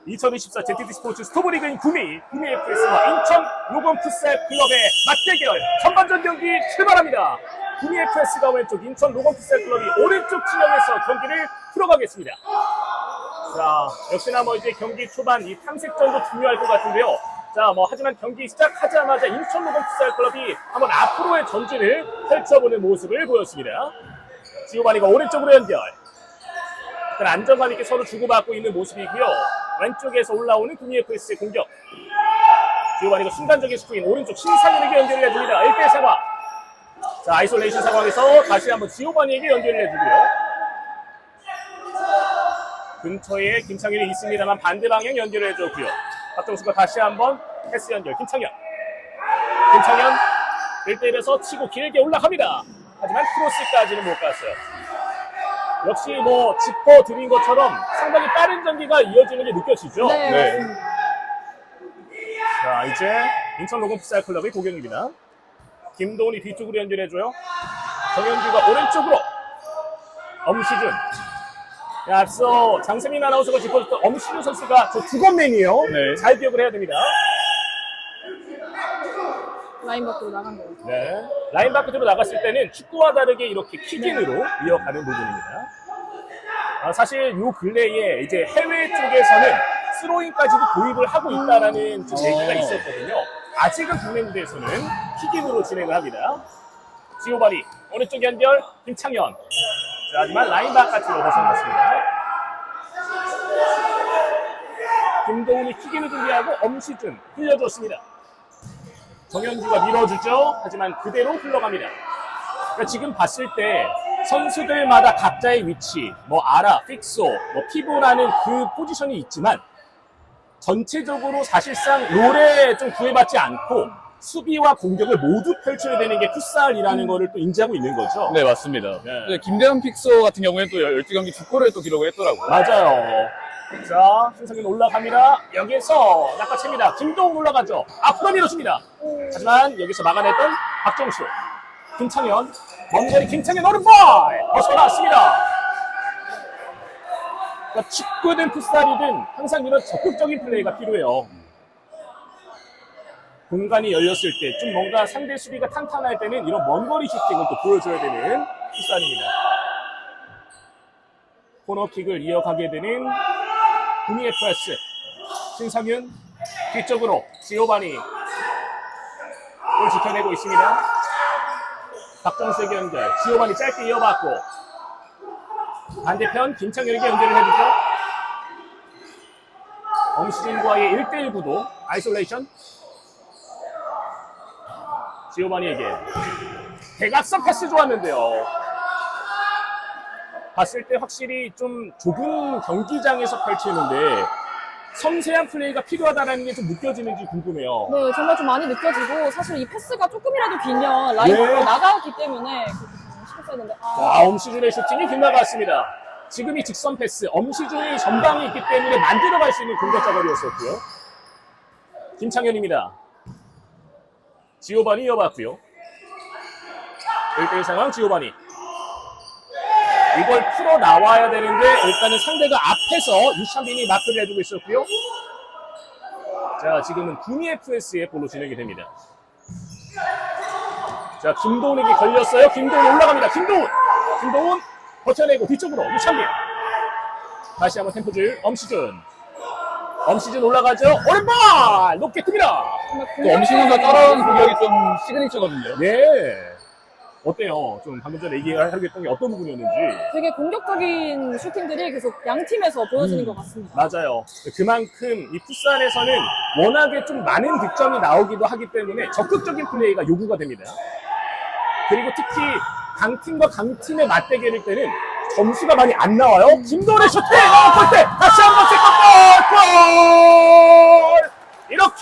2024 ZT 스포츠 스토브리그인 구미 FS와 인천 로건 풋살 클럽의 맞대결 전반전 경기 출발합니다. 구미 FS가 왼쪽, 인천 로건 풋살 클럽이 오른쪽 진영에서 경기를 풀어가겠습니다. 자, 역시나 이제 경기 초반 이 탐색전도 중요할 것 같은데요. 자, 하지만 경기 시작하자마자 인천 로건 풋살 클럽이 한번 앞으로의 전진을 펼쳐보는 모습을 보였습니다. 지오바니가 오른쪽으로 연결. 안정감 있게 서로 주고받고 있는 모습이고요. 왼쪽에서 올라오는 구미 FS의 공격. 지오바니가 순간적인 스크린 오른쪽 신상현에게 연결을 해줍니다. 1대1 상황. 자, 아이솔레이션 상황에서 다시 한번 지오바니에게 연결을 해주고요. 근처에 김창현이 있습니다만 반대 방향 연결을 해줬고요. 박정수가 다시 한번 패스 연결. 김창현 1대1에서 치고 길게 올라갑니다. 하지만 크로스까지는 못 갔어요. 역시 짚어드린 것처럼 상당히 빠른 전기가 이어지는 게 느껴지죠? 네. 자, 이제 인천 로건 풋살 클럽의 공격입니다. 김도훈이 뒤쪽으로 연결해줘요. 정현규가 오른쪽으로. 엄시준. 앞서 장세민 아나운서가 짚어줬던 엄시준 선수가 저 두건맨이에요. 네. 잘 기억을 해야 됩니다. 라인 밖으로 나간 거예요. 네. 라인 바깥으로 나갔을 때는 축구와 다르게 이렇게 킥인으로 이어가는 부분입니다. 사실 요 근래에 이제 해외 쪽에서는 스로잉까지도 도입을 하고 있다라는 좀 얘기가 있었거든요. 아직은 국내 무대에서는 킥인으로 진행을 합니다. 지오바니 오른쪽 연결 김창현. 자, 하지만 라인 바깥으로 벗어났습니다. 김도훈이 킥인을 준비하고 엄시준 흘려줬습니다. 정현주가 밀어주죠. 하지만 그대로 흘러갑니다. 그러니까 지금 봤을 때 선수들마다 각자의 위치, 아라, 픽소, 피보라는 그 포지션이 있지만 전체적으로 사실상 롤에 좀 구애받지 않고 수비와 공격을 모두 펼쳐야 되는 게 풋살이라는 거를 또 인지하고 있는 거죠. 네, 맞습니다. 네. 김대현 픽서 같은 경우에는 또 12경기 2골을 또 기록을 했더라고요. 맞아요. 자, 신성현 올라갑니다. 여기서 낚아챕니다. 김도훈 올라가죠. 앞으로 밀어줍니다. 하지만 여기서 막아냈던 박정수. 김창현. 먼 거리 김창현 오른발! 벗어났습니다. 그러니까 축구든 풋살이든 항상 이런 적극적인 플레이가 필요해요. 공간이 열렸을 때 좀 뭔가 상대 수비가 탄탄할 때는 이런 먼 거리 슈팅을 또 보여줘야 되는 풋살입니다. 코너킥을 이어가게 되는 구미 FS. 신상윤 뒤쪽으로 지오바니 골 지켜내고 있습니다. 박정수에게 연결. 지오바니 짧게 이어받고 반대편 김창현에게 연결을 해주죠. 엄시진과의 1대1 구도. 아이솔레이션. 지오바니에게 대각선 패스 좋았는데요. 봤을 때 확실히 좀 좁은 경기장에서 펼치는데 섬세한 플레이가 필요하다는 게 좀 느껴지는지 궁금해요. 네, 정말 좀 많이 느껴지고 사실 이 패스가 조금이라도 길면 라인 밖으로 나가기 때문에 신경 써야 되는데 엄시준의 슈팅이 빗나갔습니다. 지금 이 직선 패스, 엄시준이 전방에 있기 때문에 만들어갈 수 있는 공격 작업이었었고요. 김창현입니다. 지오바니 이어봤고요. 1대1 상황 지오바니. 이걸 풀어 나와야 되는데 일단은 상대가 앞에서 유찬빈이 마크를 해주고 있었고요. 자, 지금은 구미 FS의 볼로 진행이 됩니다. 자, 김도훈에게 걸렸어요. 김도훈 올라갑니다. 김도훈 버텨내고 뒤쪽으로 유찬빈. 다시 한번 템포줄 엄시준 올라가죠. 오른발 높게 뜹니다. 또 엄신현과 따라오는 공격이 좀 시그니처거든요. 네. 어때요? 좀 방금 전에 얘기하겠던 게 어떤 부분이었는지. 되게 공격적인 슈팅들이 계속 양 팀에서 보여지는 것 같습니다. 맞아요. 그만큼 이 풋살에서는 워낙에 좀 많은 득점이 나오기도 하기 때문에 적극적인 플레이가 요구가 됩니다. 그리고 특히 강팀과 강팀의 맞대결일 때는 점수가 많이 안 나와요. 김도훈의 슈팅! 골대! 다시 한번 세컨볼! 이렇게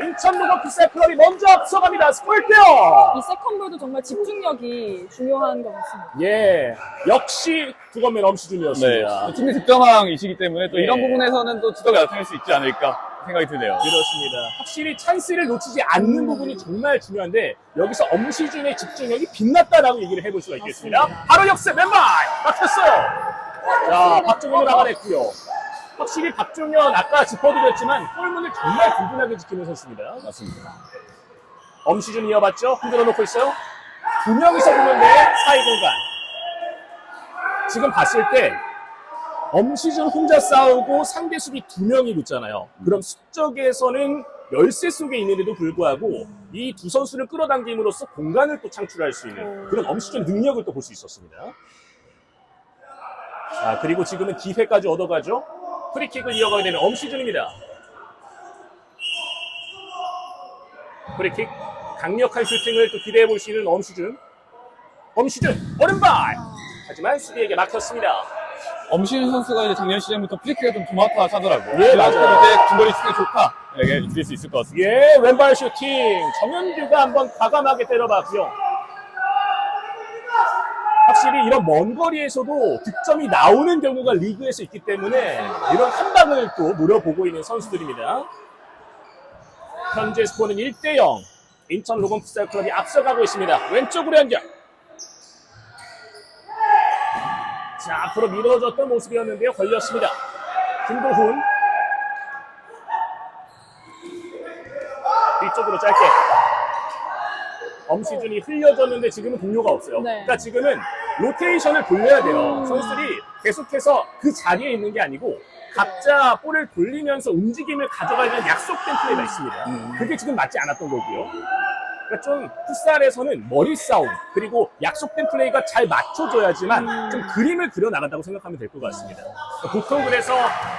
인천 로건 풋살 클럽이 먼저 앞서갑니다. 스포일대요. 이 세컨볼도 정말 집중력이 중요한 것 같습니다. 예, 역시 두건맨 엄시준이었습니다. 네. 팀의 득점왕이시기 때문에 또 네. 이런 부분에서는 또 지도가 나타날 수 있지 않을까 생각이 드네요. 그렇습니다. 확실히 찬스를 놓치지 않는 부분이 정말 중요한데 여기서 엄시준의 집중력이 빛났다라고 얘기를 해볼 수가 있겠습니다. 맞습니다. 바로 역습 왼발 막혔어요. 자, 박정현이 나가냈고요. 확실히 박종현 아까 짚어드렸지만 골문을 정말 든든하게 지키는 선수입니다. 맞습니다. 엄시준 이어봤죠? 흔들어 놓고 있어요. 두 명이서 보는데 사이 공간. 지금 봤을 때 엄시준 혼자 싸우고 상대 수비 두 명이 붙잖아요. 그럼 수적에서는 열세 속에 있는데도 불구하고 이 두 선수를 끌어당김으로써 공간을 또 창출할 수 있는 그런 엄시준 능력을 또 볼 수 있었습니다. 자, 그리고 지금은 기회까지 얻어가죠. 프리킥을 이어가게 되는 엄시준입니다. 프리킥, 강력한 슈팅을 또 기대해 볼 수 있는 엄시준. 엄시준, 오른발! 하지만 수비에게 막혔습니다. 엄시윤 선수가 이제 작년 시즌부터 프리킥을 좀 도맡아하더라고요. 예, 맞아요. 이제 중거리 슈팅이 좋다. 이렇게 드릴 수 있을 것 같습니다. 예, 왼발 슈팅. 정현규가 한번 과감하게 때려봤고요. 확실히 이런 먼 거리에서도 득점이 나오는 경우가 리그에서 있기 때문에 이런 한 방을 또 노려보고 있는 선수들입니다. 현재 스코어는 1대0. 인천 로건풋살클럽이 앞서가고 있습니다. 왼쪽으로 연결. 자, 앞으로 밀어줬던 모습이었는데요. 걸렸습니다. 김도훈. 뒤쪽으로 짧게. 엄시준이 흘려줬는데 지금은 동료가 없어요. 네. 그러니까 지금은 로테이션을 돌려야 돼요. 선수들이 계속해서 그 자리에 있는 게 아니고 각자 볼을 돌리면서 움직임을 가져가야 되는 약속된 플레이가 있습니다. 그게 지금 맞지 않았던 거고요. 그러니까 좀 풋살에서는 머리 싸움 그리고 약속된 플레이가 잘 맞춰져야지만 좀 그림을 그려나간다고 생각하면 될 것 같습니다. 보통 그래서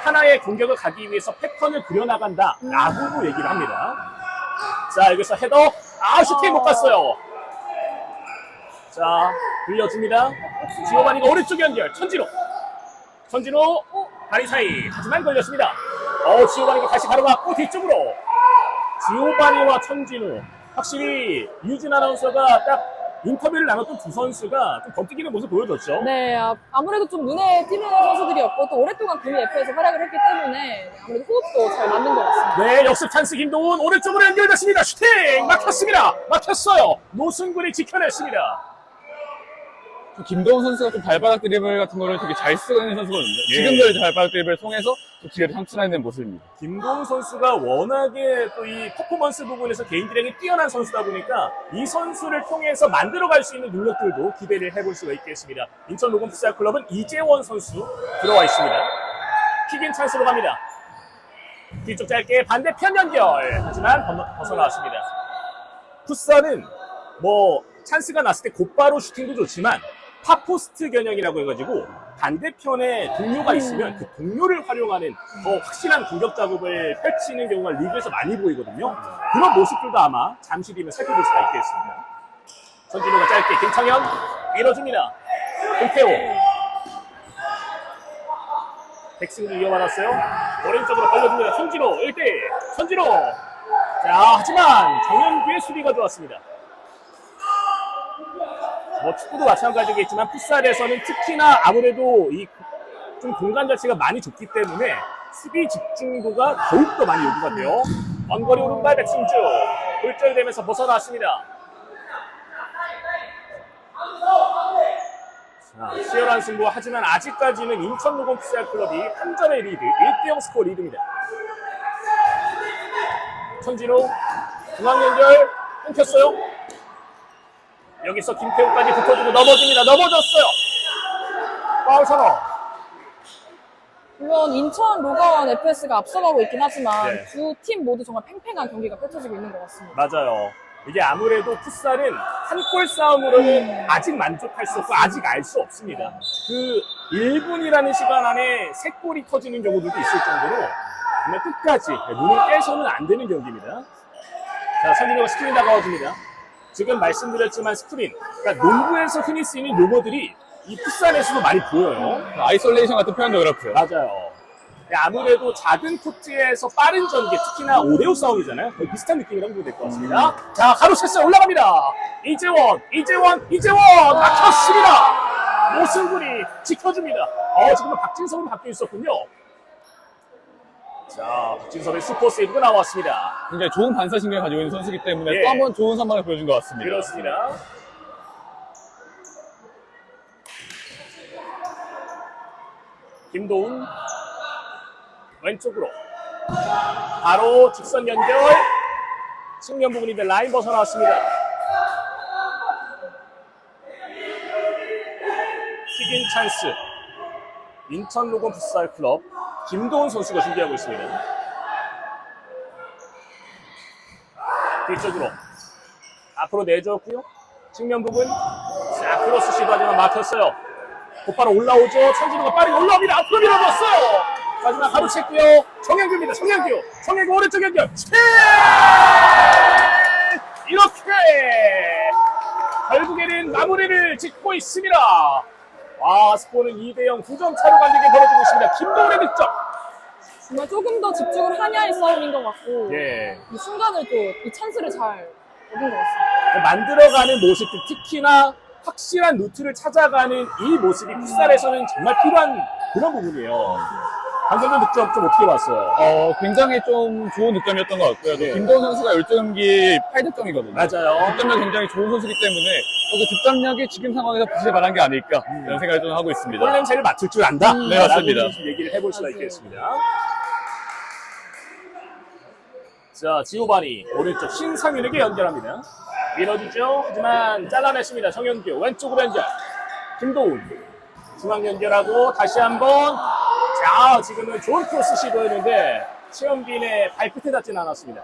하나의 공격을 가기 위해서 패턴을 그려나간다라고도 얘기를 합니다. 자, 여기서 헤더. 슈팅 못 갔어요. 자, 돌려줍니다. 지오바니가 오른쪽 연결. 천진호. 천진호. 다리 사이. 하지만 걸렸습니다. 지오바니가 다시 가로막고 뒤쪽으로. 지오바니와 천진호. 확실히 유진 아나운서가 딱 인터뷰를 나눴던 두 선수가 좀 덤뛰기는 모습 보여줬죠. 네, 아무래도 좀 눈에 띄는 선수들이었고 또 오랫동안 구미 F에서 활약을 했기 때문에 아무래도 호흡도 잘 맞는 것 같습니다. 네, 역습 찬스 김도훈 오른쪽으로 연결됐습니다. 슈팅 막혔습니다. 막혔어요. 노승근이 지켜냈습니다. 김도훈 선수가 좀 발바닥 드리블 같은 거를 되게 잘 쓰고 있는 선수거든요. 예. 지금도 이제 발바닥 드리블을 통해서 또 기회를 창출해낸 모습입니다. 김도훈 선수가 워낙에 또 이 퍼포먼스 부분에서 개인기량이 뛰어난 선수다 보니까 이 선수를 통해서 만들어갈 수 있는 능력들도 기대를 해볼 수가 있겠습니다. 인천 로건풋살클럽은 이재원 선수 들어와 있습니다. 킥인 찬스로 갑니다. 뒤쪽 짧게 반대편 연결. 하지만 벗어나왔습니다. 풋살은 뭐 찬스가 났을 때 곧바로 슈팅도 좋지만 팝포스트 겨냥이라고 해가지고 반대편에 동료가 있으면 그 동료를 활용하는 더 확실한 공격 작업을 펼치는 경우가 리그에서 많이 보이거든요. 그런 모습들도 아마 잠시 뒤면 살펴볼 수가 있겠습니다. 전진호가 짧게 김창현 밀어줍니다. 김태호. 백승기 이어받았어요. 오른쪽으로 걸려줍니다. 손진호 1대1. 손진호. 자, 하지만 정현규의 수비가 좋았습니다. 뭐 축구도 마찬가지겠지만 풋살에서는 특히나 아무래도 이 좀 공간 자체가 많이 좁기 때문에 수비 집중도가 더욱더 많이 요구가 돼요. 원거리 오른발 백승주 골절되면서 벗어났습니다. 자, 치열한 승부. 하지만 아직까지는 인천 로건풋살클럽이 한 점의 리드, 1대0 스코어 리드입니다. 천진호 중앙 연결 끊겼어요. 여기서 김태우까지 붙어주고 넘어집니다. 넘어졌어요. 파울 선언. 물론 인천 로건 FS가 앞서가고 있긴 하지만 네. 두 팀 모두 정말 팽팽한 경기가 펼쳐지고 있는 것 같습니다. 맞아요. 이게 아무래도 풋살은 한 골 싸움으로는 아직 만족할 수 없고 아직 알 수 없습니다. 그 1분이라는 시간 안에 3골이 터지는 경우들도 있을 정도로 정말 끝까지 눈을 떼서는 안 되는 경기입니다. 자, 선진호가 스크린 다가와줍니다. 지금 말씀드렸지만 스크린, 그러니까 농구에서 흔히 쓰이는 용어들이 이 풋살에서도 많이 보여요. 아이솔레이션 같은 표현도 그렇고요. 맞아요. 아무래도 작은 코트에서 빠른 전개, 특히나 5대5 싸움이잖아요. 거의 비슷한 느낌이라고 보면 될 것 같습니다. 자, 가로챘어요. 올라갑니다. 이재원 막혔습니다. 노승근이 지켜줍니다. 지금은 박진섭으로 바뀌어 있었군요. 자, 박진섭의 슈퍼 세이브가 나왔습니다. 굉장히 좋은 반사신경을 가지고 있는 선수이기 때문에 예. 또 한 번 좋은 선방을 보여준 것 같습니다. 그렇습니다. 김도훈 왼쪽으로 바로 직선 연결. 측면 부분인데 라인 벗어나왔습니다. 튀긴 찬스. 인천 로건 풋살 클럽 김도훈 선수가 준비하고 있습니다. 뒤쪽으로 앞으로 내줬고요. 측면 부분 자 크로스 시도하지만 막혔어요. 곧바로 올라오죠. 천진우가 빠르게 올라옵니다. 앞으로 밀어줬어요. 마지막 가로챘고요. 정현규입니다. 정현규 오른쪽 연결. 이렇게 결국에는 마무리를 짓고 있습니다. 스코어는 2대0 9점 차로 갈리게 벌어지고 있습니다. 김도훈의 득점. 정말 조금 더 집중을 하냐의 싸움인 것 같고 예. 이 순간을 또 이 찬스를 잘 얻은 것 같습니다. 만들어가는 모습들, 특히나 확실한 루트를 찾아가는 이 모습이 풋살에서는 정말 필요한 그런 부분이에요. 방금 득점 좀 어떻게 봤어요? 굉장히 좀 좋은 득점이었던 것 같고요. 네. 김도훈 선수가 12경기 8득점이거든요. 맞아요. 득점력 굉장히 좋은 선수이기 때문에 그 득점력이 지금 상황에서 빛을 발한 게 아닐까 이런 생각을 좀 하고 있습니다. 골 냄새를 맡을 줄 안다. 네, 맞습니다. 라고 좀 얘기를 해볼 수가 있겠습니다. 자, 지오바니 오른쪽 신상윤에게 연결합니다. 밀어주죠. 하지만 잘라냈습니다. 정현규 왼쪽으로 연결. 김도훈 중앙 연결하고 다시 한번. 자, 지금은 좋은 크로스 시도였는데 최영빈의 발끝에 닿지는 않았습니다.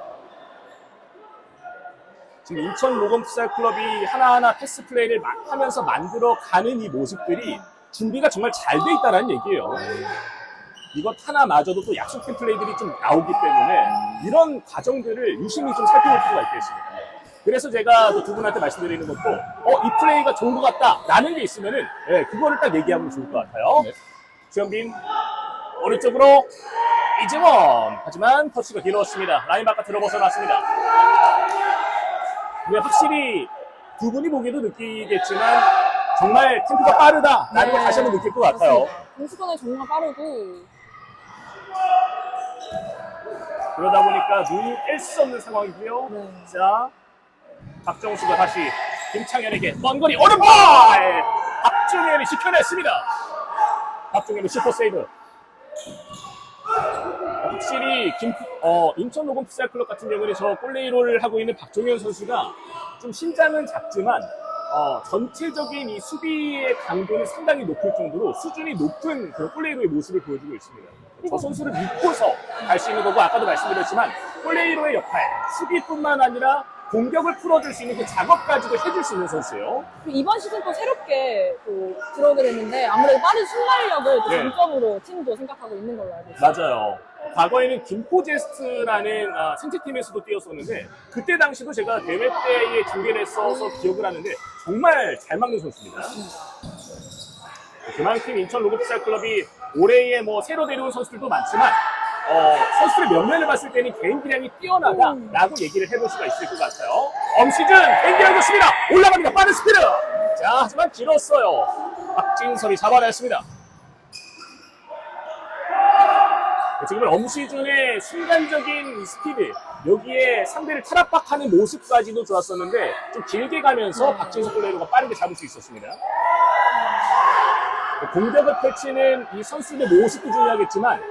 지금 인천 로건 풋살 클럽이 하나하나 패스 플레이를 하면서 만들어가는 이 모습들이 준비가 정말 잘 돼 있다는 얘기예요. 이것 하나마저도 또 약속된 플레이들이 좀 나오기 때문에 이런 과정들을 유심히 좀 살펴볼 필요가 있겠습니다. 그래서 제가 두 분한테 말씀드리는 것도 이 플레이가 좋은 것 같다 라는 게 있으면은 그거를 딱 얘기하면 좋을 것 같아요. 네. 주현빈 오른쪽으로 이재원. 하지만 터치가 길었습니다. 라인 바깥으로 벗어났습니다. 근데 확실히 두 분이 보기에도 느끼겠지만 정말 템포가 빠르다라는 걸 다시 한번 느낄 것 같아요. 공수권에 정말 빠르고 그러다 보니까 눈이 뗄 수 없는 상황이고요. 네. 자, 박정수가 다시 김창현에게 먼 거리 오른발! 박정현이 지켜냈습니다. 박정현의 슈퍼세이브. 확실히 인천 로건 풋살 클럽 같은 경우는 저 골레이로를 하고 있는 박종현 선수가 좀 신장은 작지만 전체적인 이 수비의 강도는 상당히 높을 정도로 수준이 높은 그런 골레이로의 모습을 보여주고 있습니다. 저 선수를 믿고서 갈 수 있는 거고, 아까도 말씀드렸지만 골레이로의 역할, 수비뿐만 아니라 공격을 풀어줄 수 있는 그 작업까지도 해줄 수 있는 선수예요. 이번 시즌 또 새롭게 또 들어오게 됐는데 아무래도 빠른 순발력을 또 네. 장점으로 팀도 생각하고 있는 걸로 알고 있습니다. 맞아요. 과거에는 김포제스트라는 생체팀에서도 뛰었었는데 그때 당시도 제가 대회 때에 중계를 했어서 기억을 하는데 정말 잘 막는 선수입니다. 그만큼 인천 로건 풋살 클럽이 올해에 새로 데려온 선수들도 많지만 선수들의 면면을 봤을 때는 개인 기량이 뛰어나다라고 얘기를 해볼 수가 있을 것 같아요. 엄시준 개인 기량 좋습니다. 올라갑니다. 빠른 스피드. 자, 하지만 길었어요. 박진섭이 잡아냈습니다. 지금은 엄시준의 순간적인 스피드, 여기에 상대를 탈압박하는 모습까지도 좋았었는데 좀 길게 가면서 박진섭 골레이로가 빠르게 잡을 수 있었습니다. 공격을 펼치는 이 선수의 모습도 중요하겠지만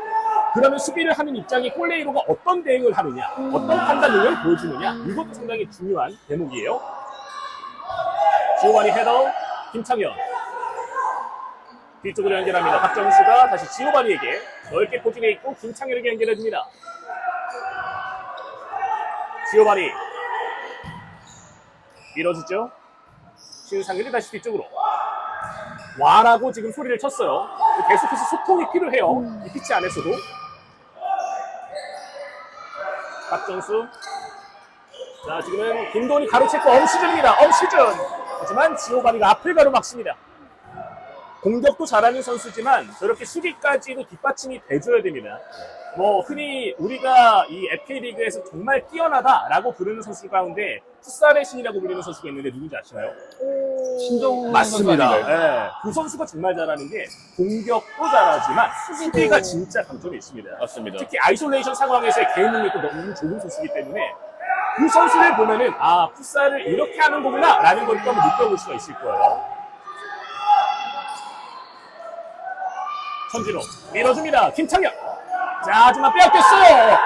그러면 수비를 하는 입장이 골레이로가 어떤 대응을 하느냐, 어떤 판단력을 보여주느냐, 이것도 상당히 중요한 대목이에요. 지오바니 헤더, 김창현 뒤쪽으로 연결합니다. 박정수가 다시 지오바니에게 넓게 포진해 있고 김창현에게 연결해줍니다. 지오바니 밀어주죠. 신상현이 다시 뒤쪽으로 와라고 지금 소리를 쳤어요. 계속해서 소통이 필요해요. 이 피치 안에서도. 박정수. 자, 지금은 김도훈이 가로챘고 엄시준입니다. 엄시준. 하지만 지오바니가 앞을 가로막습니다. 공격도 잘하는 선수지만 저렇게 수비까지도 뒷받침이 돼줘야 됩니다. 흔히 우리가 이 FK리그에서 정말 뛰어나다라고 부르는 선수 가운데 풋살의 신이라고 불리는 선수가 있는데 누군지 아시나요? 신종 맞습니다. 선수 아닌가요? 네. 그 선수가 정말 잘하는 게 공격도 잘하지만 수비가 진짜 강점이 있습니다. 맞습니다. 특히 아이솔레이션 상황에서의 개인 능력도 너무 좋은 선수이기 때문에 그 선수를 보면은 풋살을 이렇게 하는 거구나 라는 걸 또 한번 느껴볼 수가 있을 거예요. 천진호 밀어줍니다. 김창현. 자, 하지만 빼앗겼어요.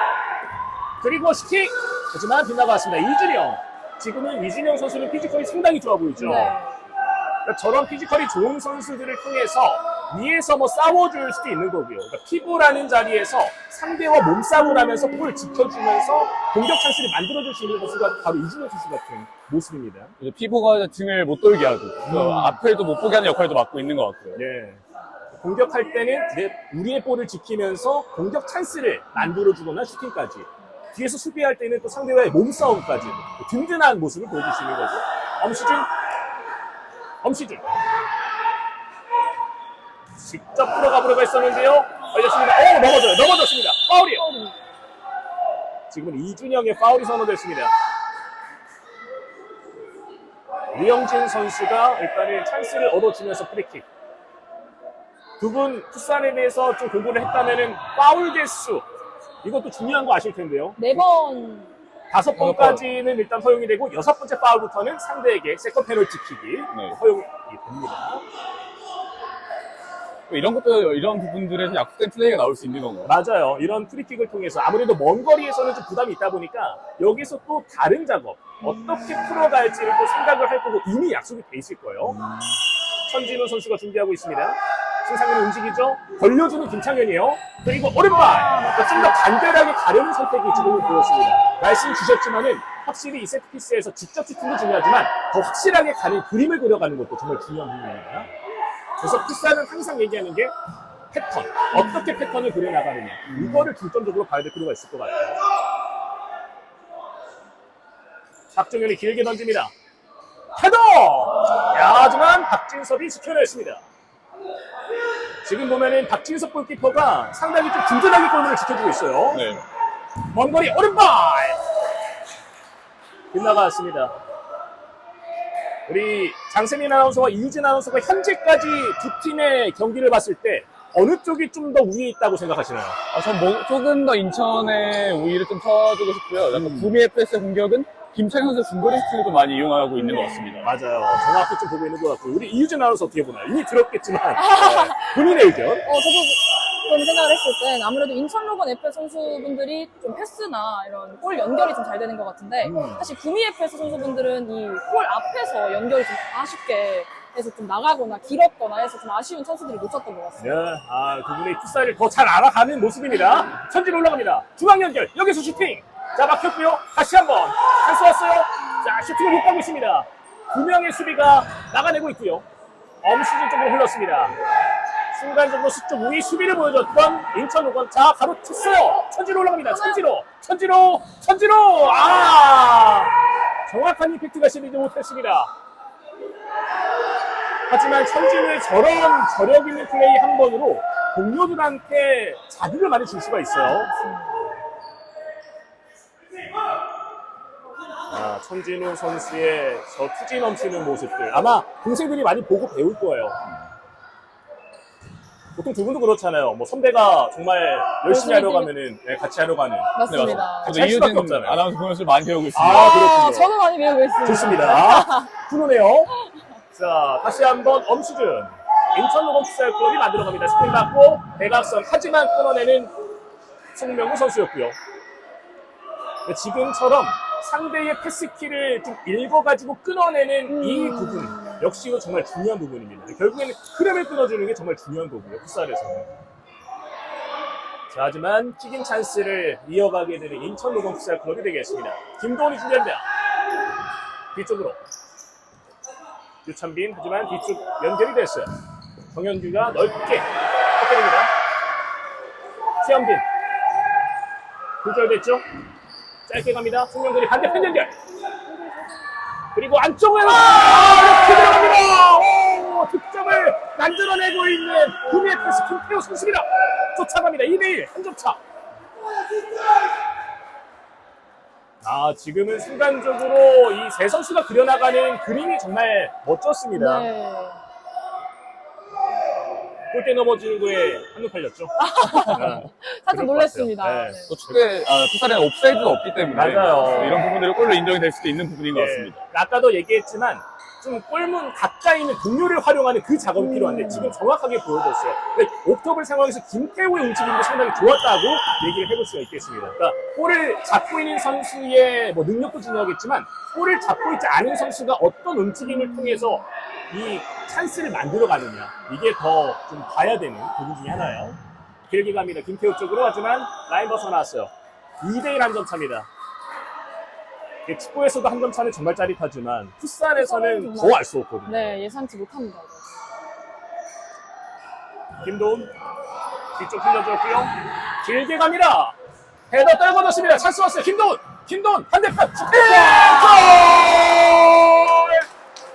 그리고 스틱. 하지만 빗나갔습니다. 이준영. 지금은 이준영 선수는 피지컬이 상당히 좋아 보이죠. 네. 그러니까 저런 피지컬이 좋은 선수들을 통해서 위에서 뭐 싸워줄 수도 있는 거고요. 그러니까 피부라는 자리에서 상대와 몸싸움을 하면서 볼을 지켜주면서 공격 찬스를 만들어줄 수 있는 선수가 바로 이준영 선수 같은 모습입니다. 이제 피보가 등을 못 돌게 하고 앞에도 못 보게 하는 역할도 맡고 있는 것 같고요. 네. 공격할 때는 우리의 볼을 지키면서 공격 찬스를 만들어주거나 슈팅까지. 뒤에서 수비할 때는 또 상대와의 몸싸움까지 든든한 모습을 보여줄 수 있는 거죠. 엄시준. 직접 풀어가보려고 했었는데요. 걸렸습니다. 넘어졌습니다. 파울이에요. 지금은 이준영의 파울이 선언됐습니다. 류영진 선수가 일단은 찬스를 얻어주면서 프리킥. 두 분 풋살에 대해서 좀 공부를 했다면은 파울 개수 이것도 중요한 거 아실 텐데요. 4번. 5번까지는 일단 허용이 되고 6번째 파울부터는 상대에게 세컨 페널티킥이 허용이 됩니다. 이런 부분들에서 약속된 플레이가 나올 수 있는 건가요? 맞아요. 이런 프리킥을 통해서 아무래도 먼 거리에서는 좀 부담이 있다 보니까 여기서 또 다른 작업 어떻게 풀어갈지를 또 생각을 할 거고 이미 약속이 돼 있을 거예요. 천진우 선수가 준비하고 있습니다. 신상현이 움직이죠. 벌려주는 김창현이에요. 그리고 오른발 좀 더 간결하게 가려는 선택이 지금은 보였습니다. 말씀 주셨지만은 확실히 이 세트피스에서 직접 슈팅도 중요하지만 더 확실하게 가는 그림을 그려가는 것도 정말 중요한 부분입니다. 그래서 풋살은 항상 얘기하는 게 패턴, 어떻게 패턴을 그려나가느냐 이거를 중점적으로 봐야 될 필요가 있을 것 같아요. 박종현이 길게 던집니다. 헤더! 하지만 박진섭이 지켜냈습니다. 지금 보면은 박진섭 골키퍼가 상당히 좀 든든하게 골문을 지켜주고 있어요. 네. 먼 거리 오른발! 빗나갔습니다. 우리 장세민 아나운서와 이유진 아나운서가 현재까지 두 팀의 경기를 봤을 때 어느 쪽이 좀 더 위에 있다고 생각하시나요? 전 조금 더 인천의 우위를 좀 쳐주고 싶고요. 약간 구미 FS의 공격은 김창현 선수 중거리 슈팅을 좀 많이 이용하고 있는 것 같습니다. 맞아요. 정확히 좀 보고 있는 것 같고 우리 이유진 아나운서 어떻게 보나요? 이미 들었겠지만 본인의 의견. 저도 그런 생각을 했을 땐 아무래도 인천 로건 FS 선수분들이 좀 패스나 이런 골 연결이 좀 잘 되는 것 같은데 사실 구미 FS 선수분들은 이 골 앞에서 연결이 좀 아쉽게 해서 좀 나가거나 길었거나 해서 좀 아쉬운 찬스들을 놓쳤던 것 같습니다. 네, 두 분의 풋살을 더 잘 알아가는 모습입니다. 천진 올라갑니다. 중앙 연결, 여기서 슈팅. 자, 막혔고요. 다시 한번 찬스 왔어요. 자, 슈팅을 못 가고 있습니다. 두 명의 수비가 나가내고 있고요. 엄시준 쪽으로 흘렀습니다. 순간적으로 수적 우위 수비를 보여줬던 인천 로건. 자, 바로 쳤어요. 천지로 올라갑니다. 천지로. 정확한 임팩트가 실리지 못했습니다. 하지만 천진의 저런 저력 있는 플레이 한 번으로 동료들한테 자극을 많이 줄 수가 있어요. 천진우 선수의 저 투지 넘치는 모습들 아마 동생들이 많이 보고 배울 거예요. 보통 두 분도 그렇잖아요. 뭐 선배가 정말 열심히 하려고 하면은 같이 하려고 하는. 맞습니다. 같이 할 수밖에 이유진 없잖아요. 아나운서 보면서 많이 배우고 있습니다. 그렇군요. 저도 많이 배우고 있습니다. 좋습니다. 훈훈해요. 자, 다시 한번 엄수준. 인천 로건 풋살 클럽이 만들어갑니다. 스크린 받고 대각선 하지만 끊어내는 송명구 선수였고요. 지금처럼 상대의 패스키를 좀 읽어가지고 끊어내는 이 부분 역시 정말 중요한 부분입니다. 결국에는 흐름을 끊어주는 게 정말 중요한 거고요. 풋살에서는. 자, 하지만 튀긴 찬스를 이어가게 되는 인천 로건 풋살 클럽이 되겠습니다. 김도훈이 준비합니다. 뒤쪽으로 유찬빈, 하지만 뒤쪽 연결이 됐어요. 정현규가 넓게 터뜨립니다. 최현빈 굴절됐죠? 짧게 갑니다. 송명근이 반대편 연결. 그리고 안쪽으로 이렇게 들어갑니다. 득점을 만들어내고 있는 구미 FS 김태호 선수입니다. 쫓아갑니다. 2대1 한 점 차. 지금은 순간적으로 이 세 선수가 그려나가는 그림이 정말 멋졌습니다. 네. 골대 넘어지는 거에 한눈 팔렸죠. 살짝 놀랐습니다. 네. 또 축구에 풋살에는 옵사이드가 없기 때문에 맞아요. 이런 부분들이 골로 인정이 될 수도 있는 부분인 것 같습니다. 아까도 얘기했지만 좀 골문 가까이 있는 동료를 활용하는 그 작업이 필요한데 지금 정확하게 보여줬어요. 근데 옥톱을 상황에서 김태우의 움직임도 상당히 좋았다고 얘기를 해볼 수가 있겠습니다. 그러니까 볼을 잡고 있는 선수의 뭐 능력도 중요하겠지만 볼을 잡고 있지 않은 선수가 어떤 움직임을 통해서 이 찬스를 만들어가느냐 이게 더 좀 봐야 되는 부분 중에 하나예요. 길게 갑니다. 김태우 쪽으로. 하지만 라인 벗어나왔어요. 2대1 한 점 차입니다. 축구에서도 한 점 차는 정말 짜릿하지만 풋살에서는 더 알 수 없거든요. 네, 예상치 못합니다. 김도훈 뒤쪽 흘려줬고요. 길게 갑니다. 헤더 떨궈졌습니다. 찬스 왔어요. 김도훈 반대편 골!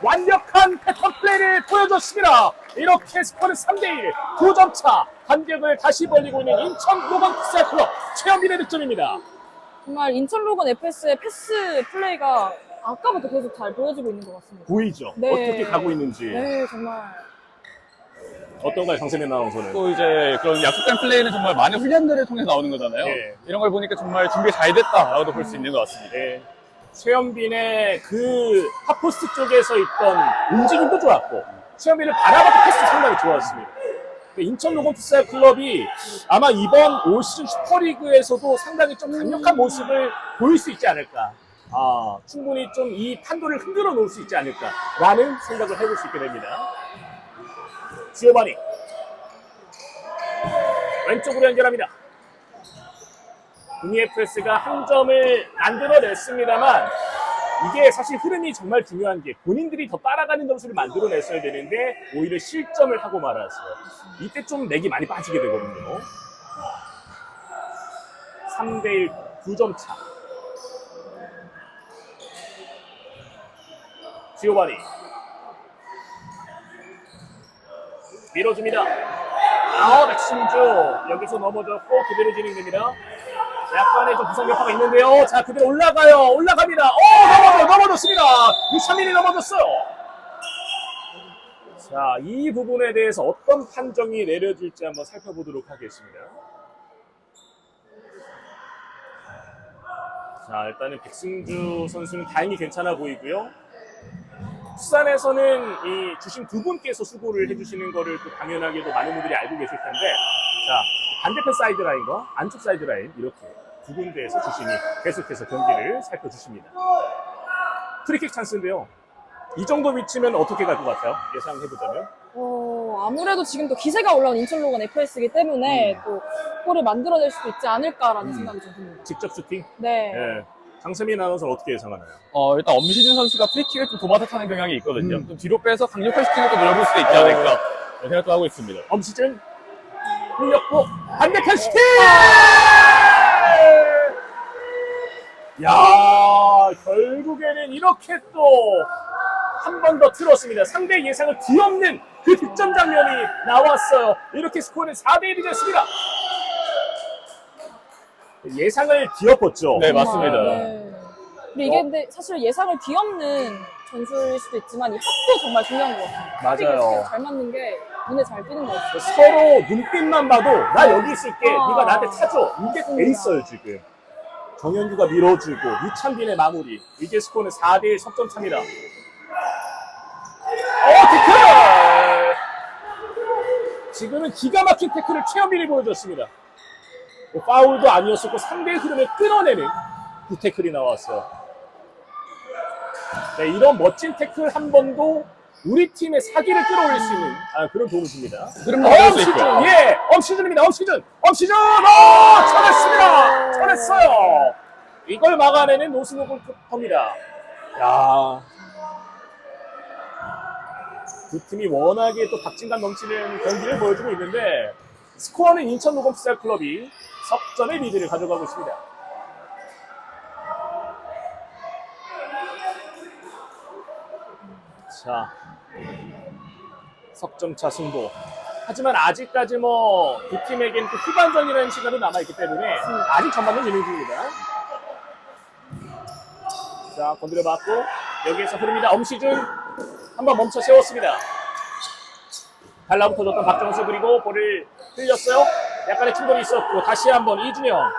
완벽한 패턴 플레이를 보여줬습니다. 이렇게 스코어는 3대1 2점 차. 반격을 다시 벌리고 있는 인천 로건 풋살클럽 최현빈의 득점입니다. 정말 인천 로건 FS의 패스 플레이가 아까부터 계속 잘 보여지고 있는 것 같습니다. 보이죠? 네. 어떻게 가고 있는지. 네, 정말. 어떤가요, 정세민 아나운서는? 또 이제 그런 약속된 플레이는 정말 많은 훈련들을 통해서 나오는 거잖아요. 네. 이런 걸 보니까 정말 준비 잘 됐다라고도 볼 수 있는 것 같습니다. 네. 최현빈의 그 하포스트 쪽에서 있던 움직임도 좋았고 최현빈을 바라봤던 패스도 상당히 좋았습니다. 인천 로건 풋살 클럽이 아마 이번 올 시즌 슈퍼리그에서도 상당히 좀 강력한 모습을 보일 수 있지 않을까. 충분히 좀 이 판도를 흔들어 놓을 수 있지 않을까라는 생각을 해볼 수 있게 됩니다. 지오바니 왼쪽으로 연결합니다. 구미의 프레스가 한 점을 만들어냈습니다만 이게 사실 흐름이 정말 중요한 게 본인들이 더 따라가는 점수를 만들어냈어야 되는데 오히려 실점을 하고 말았어요. 이때 좀 맥이 많이 빠지게 되거든요. 3대1 2점 차. 지오바니 밀어줍니다. 백신주 여기서 넘어졌고 그대로 진행됩니다. 약간의 좀 부상 여파가 있는데요. 자, 그대로 올라갑니다. 넘어졌습니다. 유찬민이 넘어졌어요. 자, 이 부분에 대해서 어떤 판정이 내려질지 한번 살펴보도록 하겠습니다. 자, 일단은 백승주 선수는 다행히 괜찮아 보이고요. 부산에서는 이 주심 두 분께서 수고를 해주시는 거를 또 당연하게도 많은 분들이 알고 계실 텐데, 자, 반대편 사이드라인과 안쪽 사이드라인 이렇게 두 군데에서 주심이 계속해서 경기를 살펴주십니다. 프리킥 찬스인데요. 이 정도 위치면 어떻게 갈 것 같아요? 예상해보자면. 아무래도 지금 또 기세가 올라온 인천 로건 FS이기 때문에 또 골을 만들어낼 수도 있지 않을까라는 생각이 좀 듭니다. 직접 슈팅? 네. 네. 장세민 아나운서는 어떻게 예상하나요? 일단 엄시준 선수가 프리킥을 좀 도맡아 차는 경향이 있거든요. 좀 뒤로 빼서 강력한 슈팅을 또 노려볼 수도 있지 않을까 생각도 하고 있습니다. 엄시즌 흘렸고 반대편 슈팅! 야, 결국에는 이렇게 또 한 번 더 틀었습니다. 상대 예상을 뒤엎는 그 득점 장면이 나왔어요. 이렇게 스코어는 4대1이 됐습니다. 예상을 뒤엎었죠. 네, 맞습니다. 네. 근데 이게 근데 사실 예상을 뒤엎는 전술일 수도 있지만 이 합도 정말 중요한 것 같아요. 맞아요. 합이 잘 맞는 게 눈에 잘 띄는 것 같아요. 서로 눈빛만 봐도 나 여기 있을게. 네가 나한테 차줘. 이게 돼 있어요 지금. 정현규가 밀어주고 유찬빈의 마무리. 이게 스코어는 4대1 석점 차입니다. 태클! 지금은 기가 막힌 태클을 최현빈이 보여줬습니다. 파울도 아니었었고 상대의 흐름을 끊어내는 그 태클이 나왔어요. 네, 이런 멋진 태클 한 번도 우리 팀의 사기를 끌어올릴 수 있는 그런 도움을 줍니다. 엄시준, 엄시준입니다. 엄시준, 쳐냈습니다. 이걸 막아내는 노승욱을 급합니다. 야, 두 팀이 워낙에 또 박진감 넘치는 경기를 보여주고 있는데 스코어는 인천 로건 풋살 클럽이 석점의 리드를 가져가고 있습니다. 자, 석점차 승부. 하지만 아직까지 두 팀에게는 또 후반전이라는 시간도 남아있기 때문에 아직 전반전 진행 중입니다. 자, 건드려 맞고 여기에서 흐릅니다. 엄시준 한번 멈춰 세웠습니다. 달라붙어줬던 박정수 그리고 볼을 흘렸어요. 약간의 충돌이 있었고 다시 한번 이준영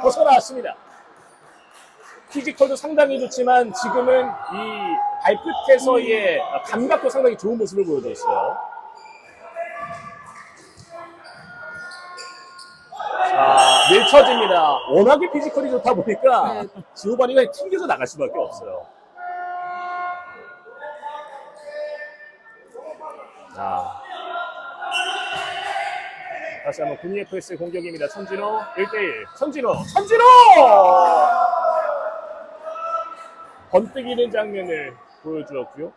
벗어나왔습니다. 피지컬도 상당히 좋지만 지금은 이 발끝에서의 감각도 상당히 좋은 모습을 보여주고 있어요. 자, 밀쳐집니다. 워낙에 피지컬이 좋다 보니까 네. 지오바니가 튕겨서 나갈 수밖에 없어요. 자, 다시 한번 구미 FS의 공격입니다. 천진호 1대1. 천진호! 번뜩이는 장면을 보여주었고요.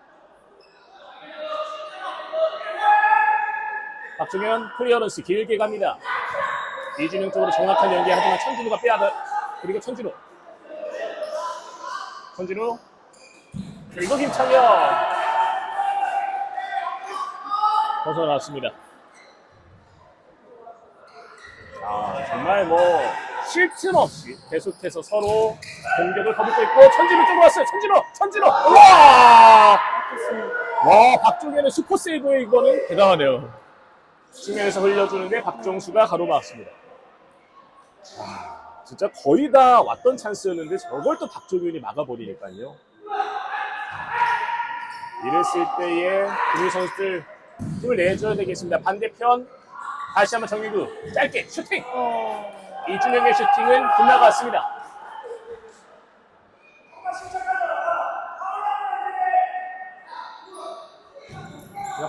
박종현 클리어런스 길게 갑니다. 이진영 쪽으로 정확한 연계 하지만 천진호가 빼앗아. 그리고 천진호 그리고 김창현 벗어났습니다. 정말 뭐 쉴 틈 없이 계속해서 서로 공격을 거두고 있고 천진호 쪽으로 왔어요. 천진호 와 박종현의 슈퍼 세이브에 이거는 대단하네요. 측면에서 흘려주는데 박정수가 가로막습니다. 진짜 거의 다 왔던 찬스였는데 저걸 또 박종현이 막아버리니까요. 이랬을 때에 구미 선수들 힘을 내줘야 되겠습니다. 반대편 다시 한번 정민구 짧게 슈팅! 이준영의 슈팅은 빗나갔습니다.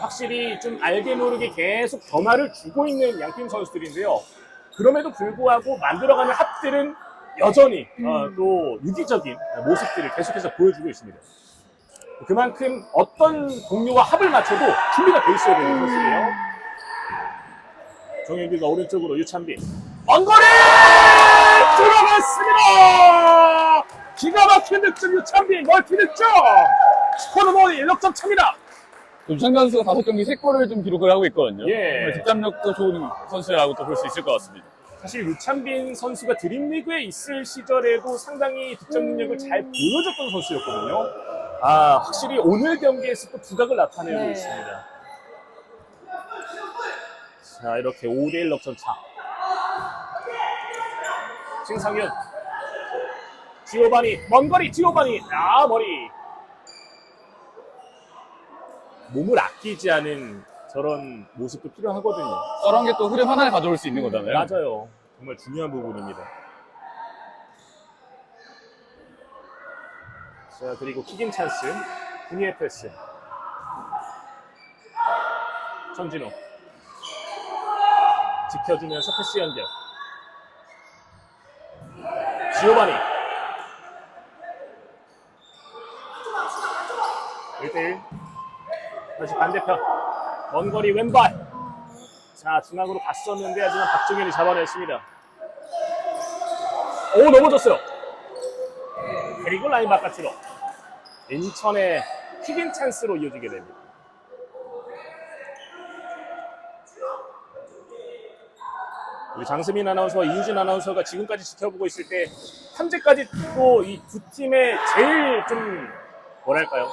확실히 좀 알게 모르게 계속 변화를 주고 있는 양팀 선수들인데요. 그럼에도 불구하고 만들어가는 합들은 여전히 또 유기적인 모습들을 계속해서 보여주고 있습니다. 그만큼 어떤 동료와 합을 맞춰도 준비가 돼 있어야 되는 선수예요. 정현규가 오른쪽으로 유찬빈 원거리 들어갔습니다. 기가 막힌 득점 유찬빈 멀티 득점. 스코어는 1점 차입니다. 김창현 선수가 5경기 3골을 좀 기록을 하고 있거든요. 예. 득점력도 좋은 선수라고 또 볼 수 있을 것 같습니다. 사실 유찬빈 선수가 드림리그에 있을 시절에도 상당히 득점 능력을 잘 보여줬던 선수였거든요. 확실히 오늘 경기에서 또 두각을 나타내고 네. 있습니다. 자, 이렇게 5대1 넉점 차. 신상윤. 지오바니, 먼 거리 지오바니. 머리. 몸을 아끼지 않은 저런 모습도 필요하거든요. 저런 게 또 흐름 하나를 가져올 수 있는 거잖아요. 맞아요. 정말 중요한 부분입니다. 자, 그리고 킥인 찬스. 구미의 패스. 천진호. 지켜주면서 패스 연결. 지오바니. 1대1. 다시 반대편. 먼 거리 왼발. 자, 중앙으로 갔었는데 하지만 박종현이 잡아냈습니다. 넘어졌어요. 그리고 라인 바깥으로. 인천의 킥인 찬스로 이어지게 됩니다. 우리 장수민 아나운서와 이유진 아나운서가 지금까지 지켜보고 있을 때 현재까지 또 이 두 팀의 제일 좀 뭐랄까요?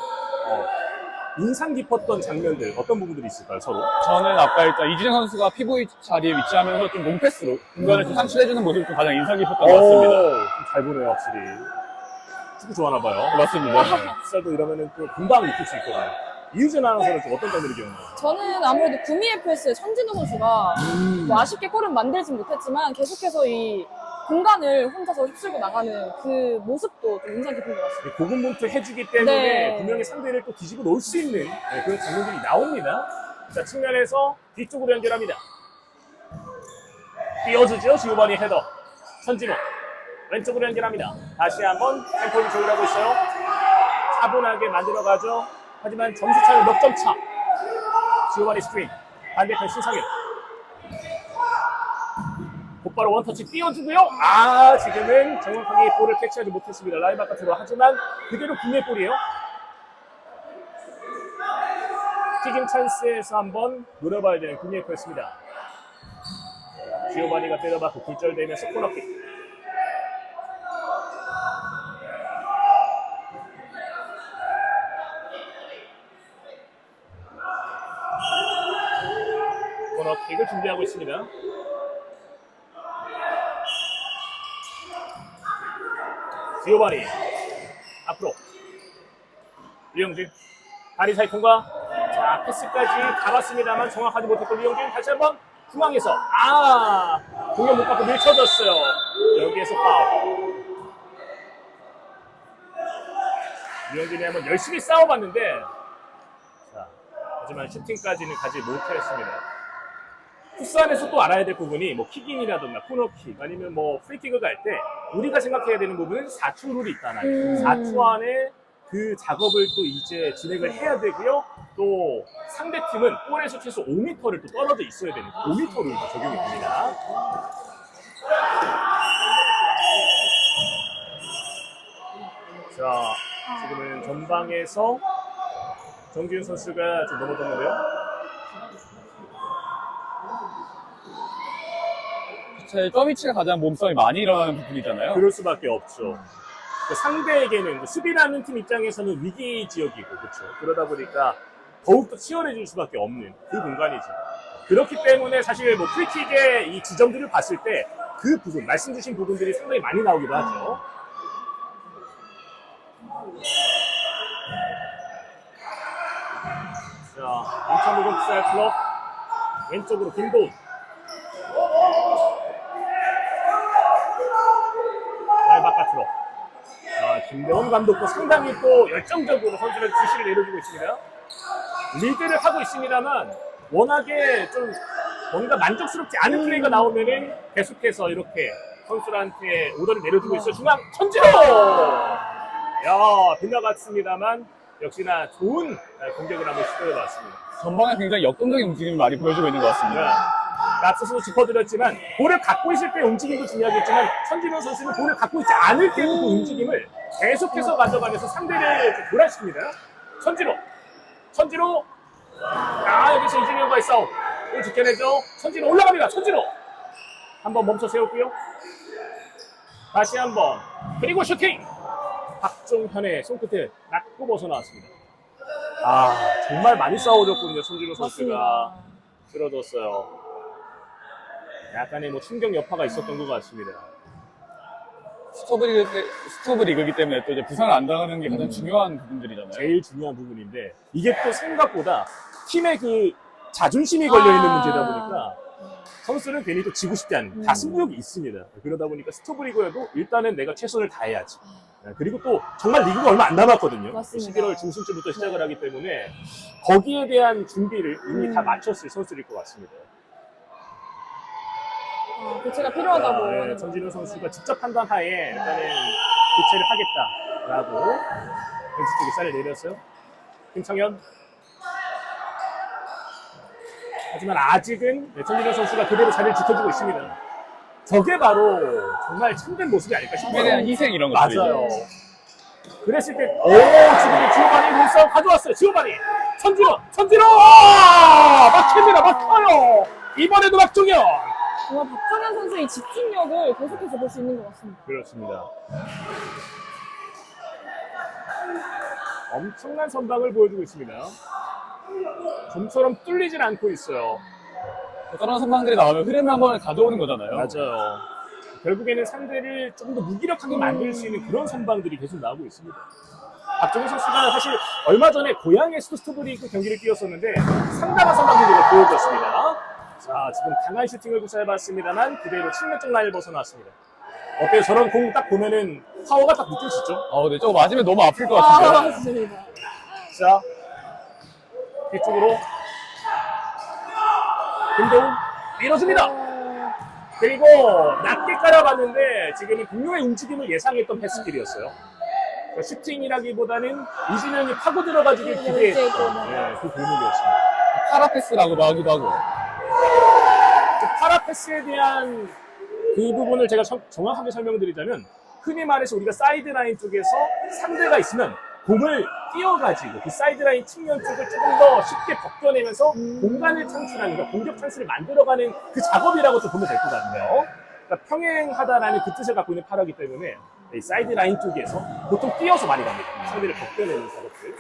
인상 깊었던 장면들 어떤 부분들이 있을까요, 서로? 저는 아까 일단 이진영 선수가 PV 자리에 위치하면서 좀 롱패스로 공간을 좀 산출해주는 모습이 좀 가장 인상 깊었던 것 같습니다. 잘 보네요, 확실히. 축구 좋아하나 봐요. 맞습니다. 풋살도 이러면은 또 금방 익힐 수 있거든요. 이유진 아나운서는 좀 어떤 점들이 기억나요? 저는 아무래도 구미 FS의 천진호 선수가 뭐 아쉽게 골은 만들진 못했지만 계속해서 이 공간을 혼자서 휩쓸고 나가는 그 모습도 좀 인상 깊은 것 같습니다. 고군분투 해주기 때문에 네. 분명히 상대를 또 뒤집어 놓을 수 있는 그런 장면들이 나옵니다. 자, 측면에서 뒤쪽으로 연결합니다. 띄워주죠. 지오바니 헤더. 천진호 왼쪽으로 연결합니다. 다시 한번 템포를 조율하고 있어요. 차분하게 만들어가죠. 하지만 점수 차는 넉 점 차. 지오바니 스크린. 반대편 신상현. 곧바로 원터치 띄워주고요. 지금은 정확하게 볼을 캐치하지 못했습니다. 라인 바깥으로. 하지만 그대로 국내 볼이에요. 튀김 찬스에서 한번 노려봐야 되는 국내 FS입니다. 지오바니가 때려받고 굴절되면서 코너킥. 코너킥을 준비하고 있습니다. 지오바니 류영준 다리 사이 통과. 자, 패스까지 가봤습니다만 정확하지 못했고 류영준 다시 한번 중앙에서 공격 못 받고 밀쳐졌어요. 여기에서 파울. 류영준이 한번 열심히 싸워봤는데 자, 하지만 슈팅까지는 가지 못했습니다. 풋살에서 또 알아야 될 부분이 뭐 킥인이라든가 코너킥 아니면 뭐 프리킥을 갈 때 우리가 생각해야 되는 부분은 4초 룰이 있잖아요. 4초 안에 그 작업을 또 이제 진행을 해야 되고요. 또 상대팀은 골에서 최소 5m를 또 떨어져 있어야 되는 5m 룰도 적용이 됩니다. 자, 지금은 전방에서 정지훈 선수가 좀 넘어졌는데요. 제 점위치가 가장 몸싸움이 많이 일어나는 부분이잖아요. 그럴 수밖에 없죠. 상대에게는 수비라는 팀 입장에서는 위기 지역이고 그렇죠. 그러다 보니까 더욱더 치열해질 수밖에 없는 그 공간이죠. 그렇기 때문에 사실 뭐 프리킥의 이 지점들을 봤을 때 그 부분, 말씀 주신 부분들이 상당히 많이 나오기도 하죠. 자, 인천로건 풋살 클럽 왼쪽으로 김도훈. 날 바깥으로. 김대원 감독도 상당히 또 열정적으로 선수들 지시를 내려주고 있습니다. 리드를 하고 있습니다만 워낙에 좀 뭔가 만족스럽지 않은 플레이가 나오면은 계속해서 이렇게 선수들한테 오더를 내려주고 있어요. 중앙 천지로! 빗나갔습니다만 역시나 좋은 공격을 한번 시도해봤습니다. 전방에 굉장히 역동적인 움직임을 많이 보여주고 있는 것 같습니다. 앞서서 짚어드렸지만 볼을 갖고 있을 때 움직임도 중요하겠지만 천지명 선수는 볼을 갖고 있지 않을 때도 그 움직임을 계속해서 가져가면서 상대를 돌아시킵니다. 천지로 여기서 이준영과의 싸움 이걸 지켜내죠. 천지로 올라갑니다. 천지로 한번 멈춰 세웠고요. 다시 한번 그리고 슈팅 박종현의 손끝에 맞고 벗어나왔습니다. 정말 많이 싸워줬군요. 천지로 선수가 쓰러졌어요. 약간의 뭐 충격 여파가 있었던 것 같습니다. 스토브 리그이기 때문에 또 이제 부상을 안 당하는 게 가장 중요한 부분들이잖아요. 제일 중요한 부분인데 이게 또 생각보다 팀의 그 자존심이 걸려있는 문제다 보니까 선수는 괜히 또 지고 싶지 않은 다 승부욕이 있습니다. 그러다 보니까 스토브 리그에도 일단은 내가 최선을 다해야지. 그리고 또 정말 리그가 얼마 안 남았거든요. 맞습니다. 11월 중순쯤부터 시작을 하기 때문에 거기에 대한 준비를 이미 다 마쳤을 선수일 것 같습니다. 교체가 필요하다고 하는 전진우 선수가 직접 판단하에 일단은 교체를 하겠다라고 벤치 쪽에 쌀을 내렸어요. 김창현. 하지만 아직은 전진우 선수가 그대로 자리를 지켜주고 있습니다. 저게 바로 정말 참된 모습이 아닐까 싶어요. 팀에 대한 희생 이런 것들이죠. 맞아요. 그랬을 때, 지금 지오바니 몸싸움 가져왔어요. 지오바니. 천진우! 막힙니다. 막혀요. 이번에도 박종현. 정말 박정현 선수의 집중력을 계속해서 볼 수 있는 것 같습니다. 그렇습니다. 엄청난 선방을 보여주고 있습니다. 좀처럼 뚫리질 않고 있어요. 저런 선방들이 나오면 흐름을 한번 가져오는 거잖아요. 맞아요. 결국에는 상대를 조금 더 무기력하게 만들 수 있는 그런 선방들이 계속 나오고 있습니다. 박정희 선수가 사실 얼마 전에 고향에서도 스토브 리그 경기를 뛰었었는데 상당한 선방들을 보여줬습니다. 자, 지금 강한 슈팅을 구사해봤습니다만 그대로 측면쪽 라인을 벗어났습니다. 어때요? 저런 공 딱 보면은 파워가 딱 느껴지죠? 네, 저거 맞으면 너무 아플 것 같은데. 맞습니다. 자, 뒤쪽으로 김도훈 밀어줍니다. 그리고 낮게 깔아봤는데 지금은 동료의 움직임을 예상했던 패스길이었어요. 그러니까 슈팅이라기보다는 이준영이 파고 들어가지길 기대했던 그 골목이었습니다. 파라패스라고도 하기도 하고. 파라패스에 대한 그 부분을 제가 정확하게 설명드리자면 흔히 말해서 우리가 사이드라인 쪽에서 상대가 있으면 공을 띄워가지고 그 사이드라인 측면 쪽을 조금 더 쉽게 벗겨내면서 공간을 창출하는 거, 공격 찬스를 만들어가는 그 작업이라고 좀 보면 될 것 같네요. 그러니까 평행하다라는 그 뜻을 갖고 있는 파라기 때문에 이 사이드라인 쪽에서 보통 띄어서 많이 갑니다. 상대를 벗겨내는 작업들.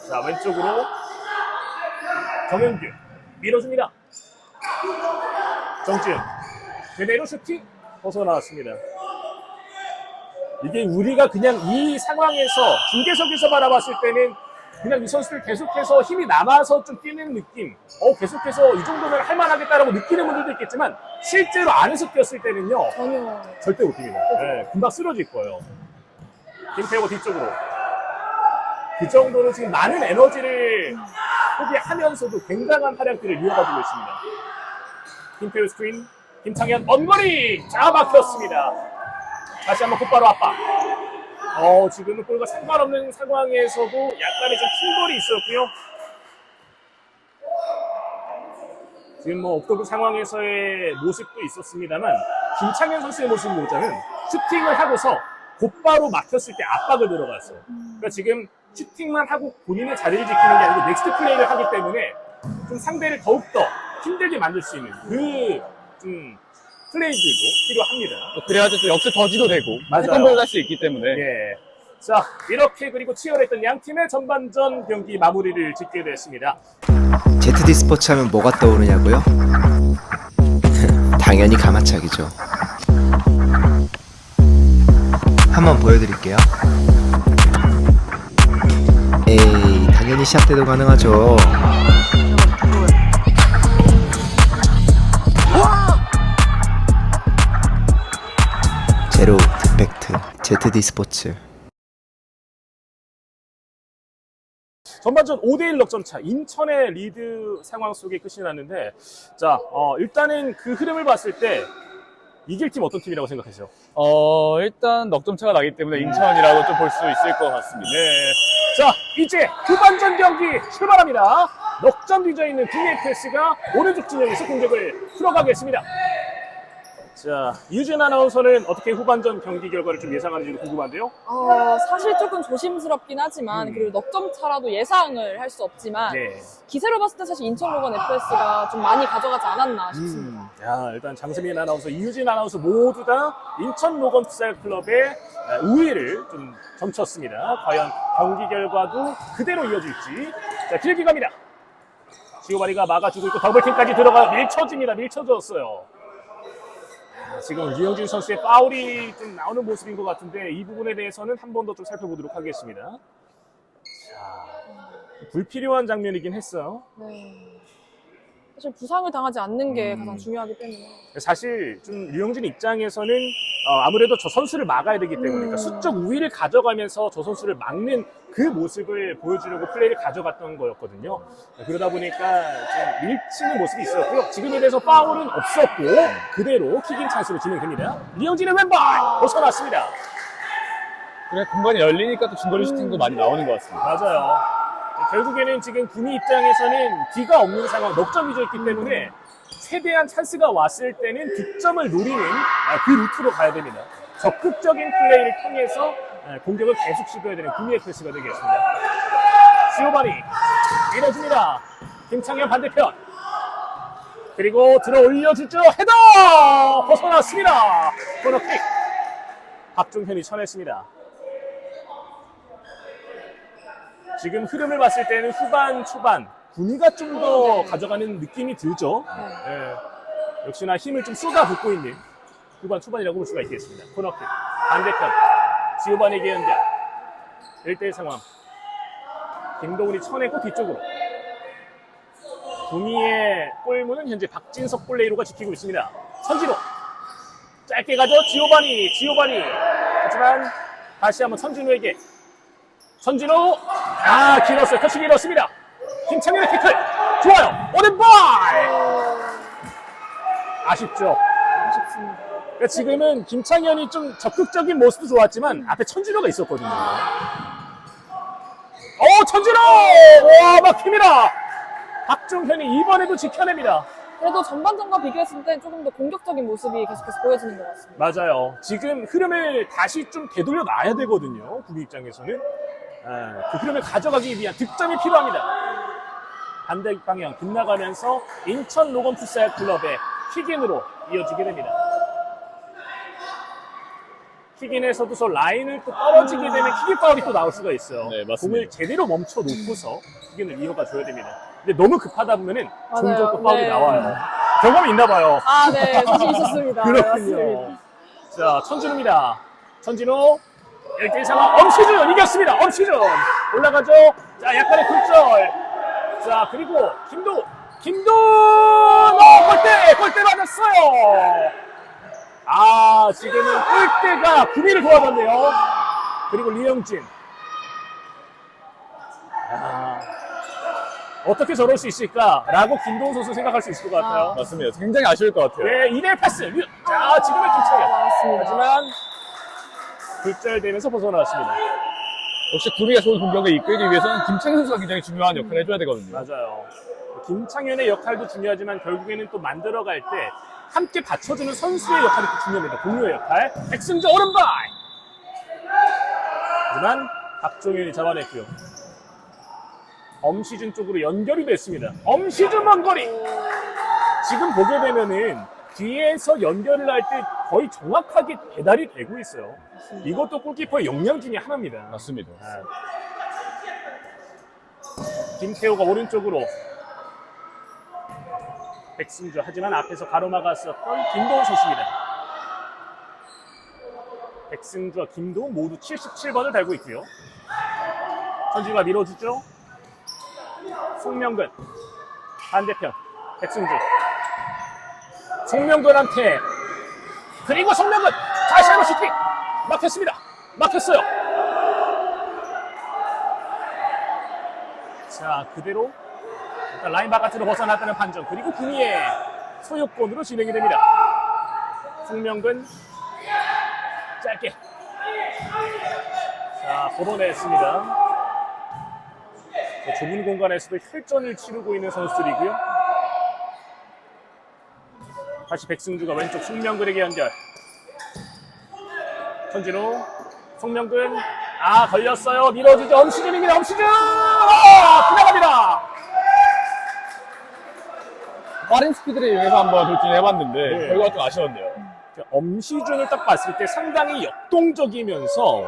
자, 왼쪽으로 정현규 밀어줍니다. 정지훈 그대로 슈팅 벗어나왔습니다. 이게 우리가 그냥 이 상황에서 중계석에서 바라봤을 때는 그냥 이 선수들 계속해서 힘이 남아서 좀 뛰는 느낌, 계속해서 이 정도면 할만하겠다라고 느끼는 분들도 있겠지만 실제로 안에서 뛰었을 때는요 전혀. 절대 못 뛰니다. 네, 금방 쓰러질 거예요. 김태호 뒤쪽으로 그 정도로 지금 많은 에너지를 소비하면서도 굉장한 활약들을 이어가고 있습니다. 김태호 스크린, 김창현 원거리 자 막혔습니다. 다시 한번 곧바로 압박. 지금은 골과 상관없는 상황에서도 약간의 좀 킹볼이 있었고요. 지금 뭐 옥토브 상황에서의 모습도 있었습니다만 김창현 선수의 모습을 보자면 슈팅을 하고서 곧바로 막혔을 때 압박을 들어갔어요. 그러니까 지금 슈팅만 하고 본인의 자리를 지키는 게 아니고 넥스트 플레이를 하기 때문에 좀 상대를 더욱더 힘들게 만들 수 있는 그 좀 플레이들도 필요합니다. 그래야지 또 역습 더지도 되고 맞아요. 세컨볼을 할 수 있기 때문에 예. 자, 이렇게 그리고 치열했던 양 팀의 전반전 경기 마무리를 짓게 됐습니다. ZD 스포츠 하면 뭐가 떠오르냐고요? 당연히 가마차기죠. 한번 보여드릴게요. 에이, 당연히 샷 때도 가능하죠. 제로 디펙트 ZD 스포츠. 전반전 5대1 넉점차 인천의 리드 상황 속에 끝이 났는데 자 일단은 그 흐름을 봤을 때 이길 팀 어떤 팀이라고 생각하세요? 일단 넉점차가 나기 때문에 인천이라고 좀 볼 수 있을 것 같습니다. 네. 자 이제 후반전 경기 출발합니다. 넉점 뒤져 있는 VFS가 오른쪽 진영에서 공격을 풀어가겠습니다. 자 이유진 아나운서는 어떻게 후반전 경기 결과를 좀 예상하는지 궁금한데요? 사실 조금 조심스럽긴 하지만 그리고 넉점 차라도 예상을 할 수 없지만 네. 기세로 봤을 때 사실 인천 로건 FS가 좀 많이 가져가지 않았나 싶습니다. 야, 일단 장세민 아나운서, 이유진 아나운서 모두 다 인천 로건 풋살 클럽의 우위를 좀 점쳤습니다. 과연 경기 결과도 그대로 이어질지. 자, 길게 갑니다. 지오바리가 막아주고 있고 더블팀까지 들어가 밀쳐졌어요. 지금 류영진 선수의 파울이 좀 나오는 모습인 것 같은데 이 부분에 대해서는 한 번 더 좀 살펴보도록 하겠습니다. 자, 불필요한 장면이긴 했어요. 네. 사실 부상을 당하지 않는 게 가장 중요하기 때문에. 사실 좀 류영진 입장에서는 아무래도 저 선수를 막아야 되기 때문에 그러니까 수적 우위를 가져가면서 저 선수를 막는 그 모습을 보여주려고 플레이를 가져갔던 거였거든요. 그러다 보니까 좀 밀치는 모습이 있었고요. 지금에 대해서 파울은 없었고 그대로 킥인 찬스로 진행됩니다. 류영진의 왼발 벗어났습니다. 그래 공간이 열리니까 또 중거리 슈팅도 많이 나오는 것 같습니다. 맞아요. 결국에는 지금 구미 입장에서는 D가 없는 상황, 넉점이 져 있기 때문에 최대한 찬스가 왔을 때는 득점을 노리는 그 루트로 가야 됩니다. 적극적인 플레이를 통해서 공격을 계속 시도해야 되는 구미 FS가 되겠습니다. 시오바니 밀어줍니다. 김창현 반대편. 그리고 들어 올려주죠. 헤더! 벗어났습니다. 코너킥. 박종현이 쳐냈습니다. 지금 흐름을 봤을 때는 후반, 초반 구미가 좀 더 가져가는 느낌이 들죠. 예. 역시나 힘을 좀 쏟아붓고 있는 후반, 초반이라고 볼 수가 있겠습니다. 코너킥 반대편 지오바니에게 연결 1대1 상황. 김도훈이 쳐내고 뒤쪽으로 구미의 골문은 현재 박진석 골레이로가 지키고 있습니다. 선진호 짧게 가죠. 지오바니 하지만 다시 한번 선진호에게 선진호 길었어요. 터치 길었습니다. 김창현의 태클 좋아요. 오른발 아쉽죠. 아쉽습니다. 그러니까 지금은 김창현이 좀 적극적인 모습도 좋았지만 앞에 천진호가 있었거든요. 천진호 와 막힙니다. 박종현이 이번에도 지켜냅니다. 그래도 전반전과 비교했을 때 조금 더 공격적인 모습이 계속해서 보여지는 것 같습니다. 맞아요. 지금 흐름을 다시 좀 되돌려 놔야 되거든요. 구미 입장에서는 그 흐름을 가져가기 위한 득점이 필요합니다. 반대 방향 빗나가면서 인천 로건 풋살 클럽의 킥인으로 이어지게 됩니다. 킥인에서도 저 라인을 또 떨어지게 되면 킥인 파울이 또 나올 수가 있어요. 네, 맞습니다. 공을 제대로 멈춰 놓고서 킥인을 이어가 줘야 됩니다. 근데 너무 급하다 보면은 맞아요. 종종 또 파울이 네. 나와요. 경험이 있나 봐요. 네, 사실 있었습니다. 네, 그렇군요. 맞습니다. 자, 천진호입니다. 천진호 1대1 상황. 엄시준 이겼습니다. 엄시준 올라가죠. 자, 약간의 굴절. 자, 그리고 김도 골대 맞았어요. 아, 지금은 골대가 구미를 도와줬네요. 그리고 리영진. 어떻게 저럴 수 있을까라고 김도훈 선수 생각할 수 있을 것 같아요. 맞습니다. 굉장히 아쉬울 것 같아요. 네, 이대 패스. 자, 지금은 김창현. 맞습니다. 하지만 굴절되면서 벗어났습니다. 역시 구미가 좋은 공격을 이끌기 위해서는 김창현 선수가 굉장히 중요한 역할을 해줘야 되거든요. 맞아요. 김창현의 역할도 중요하지만 결국에는 또 만들어갈 때 함께 받쳐주는 선수의 역할이 또 중요합니다. 동료의 역할. 백승주 오른발. 하지만 박종현이 잡아냈고요. 엄시준 쪽으로 연결이 됐습니다. 엄시준 먼거리. 지금 보게 되면은 뒤에서 연결을 할 때 거의 정확하게 배달이 되고 있어요. 이것도 골키퍼의 역량 중에 하나입니다. 맞습니다. 김태호가 오른쪽으로. 백승주. 하지만 앞에서 가로막았었던 김도훈 선수입니다. 백승주와 김도훈 모두 77번을 달고 있고요. 선주가 밀어주죠. 송명근 반대편 백승주. 송명근한테 그리고 송명근 다시 한번 슈팅 막혔습니다. 막혔어요. 자, 그대로 일단 라인 바깥으로 벗어났다는 판정. 그리고 구미의 소유권으로 진행이 됩니다. 송명근 짧게 자 걷어냈습니다. 좁은 공간에서도 혈전을 치르고 있는 선수들이고요. 다시 백승주가 왼쪽 송명근에게 연결. 전진우 송명근 걸렸어요. 밀어주죠. 엄시준입니다. 엄시준 지나갑니다. 빠른 스피드를 이용해서 한번 돌진해봤는데 네. 결과가 좀 아쉬웠네요. 엄시준을 딱 봤을 때 상당히 역동적이면서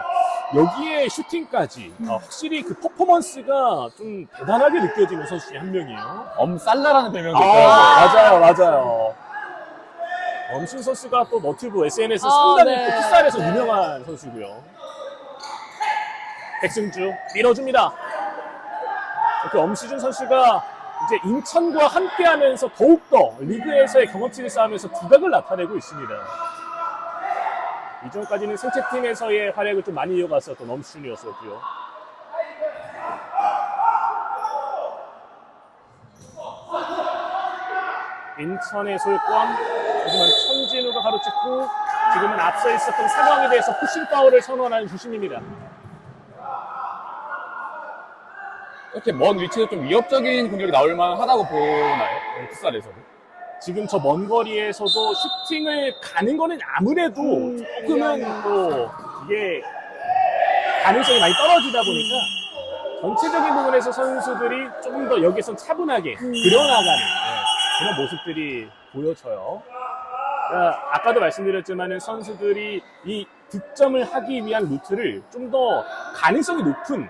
여기에 슈팅까지 확실히 그 퍼포먼스가 좀 대단하게 느껴지는 선수 중에 한 명이에요. 엄살라라는 별명도 있더라고요. 맞아요. 엄신 선수가 또 너튜브 SNS 상당히 네. 또 풋살에서 유명한 선수고요. 백승주 밀어줍니다. 그 엄시준 선수가 이제 인천과 함께하면서 더욱더 리그에서의 경험치를 쌓으면서 두각을 나타내고 있습니다. 이전까지는 생체팀에서의 활약을 좀 많이 이어갔었던 엄시준이었었고요. 인천의 소유권, 하지만 천진우가 가로찍고 지금은 앞서 있었던 상황에 대해서 푸싱 파울을 선언하는 주심입니다. 이렇게 먼 위치에서 좀 위협적인 공격이 나올 만하다고 보나요? 풋살에서도. 지금 저 먼 거리에서도 슈팅을 가는 거는 아무래도 조금은 또 이게 가능성이 많이 떨어지다 보니까 전체적인 부분에서 선수들이 조금 더 여기선 차분하게 들어나가는 그런 모습들이 보여져요. 아까도 말씀드렸지만은 선수들이 이 득점을 하기 위한 루트를 좀 더 가능성이 높은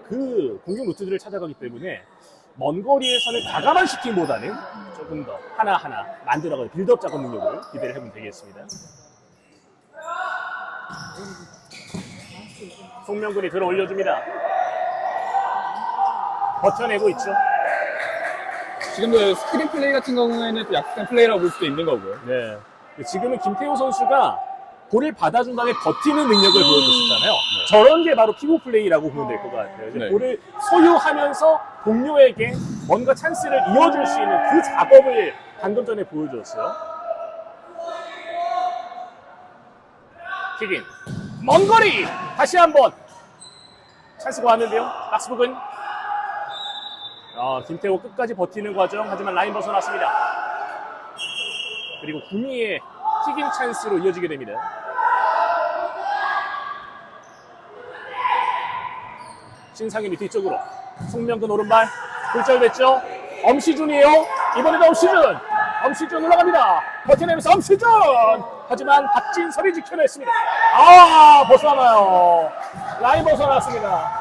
그 공격 루트들을 찾아가기 때문에 먼 거리에서는 과감한 슈팅보다는 조금 더 하나하나 만들어가는 빌드업 작업 능력을 기대를 해보면 되겠습니다. 송명근이 들어 올려줍니다. 버텨내고 있죠. 지금도 스크린 플레이 같은 경우에는 또 약간 플레이라고 볼 수도 있는 거고요. 네. 지금은 김태호 선수가 볼을 받아준 다음에 버티는 능력을 보여줬었잖아요. 저런 게 바로 피고 플레이라고 보면 될 것 같아요. 이제 네. 볼을 소유하면서 동료에게 뭔가 찬스를 이어줄 수 있는 그 작업을 방금 전에 보여줬어요. 킥인. 먼 거리! 다시 한번. 찬스가 왔는데요. 박스 부근. 김태호 끝까지 버티는 과정. 하지만 라인 벗어났습니다. 그리고 구미의 킥인 찬스로 이어지게 됩니다. 신상현이 뒤쪽으로. 송명근 오른발. 굴절됐죠. 엄시준이에요. 이번에도 엄시준 올라갑니다. 버텨내면서 엄시준! 하지만 박진설이 지켜냈습니다. 벗어나요. 라인 벗어났습니다.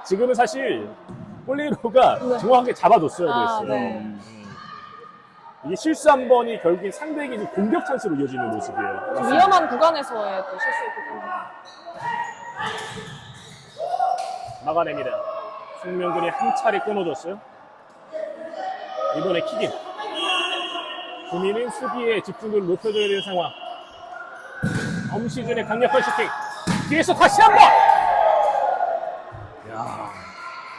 지금은 사실 볼레이로가 정확하게 잡아줬어야 됐어요. 네. 이게 실수 한 번이 결국엔 상대에게 이제 공격 찬스로 이어지는 모습이에요. 좀 위험한 구간에서의 또 실수였기 때문에. 막아냅니다. 송명근이 한 차례 끊어줬어요. 이번에 킥인. 구미는 수비에 집중도를 높여줘야 되는 상황. 엄시준의 강력한 슈팅. 뒤에서 다시 한 번! 야,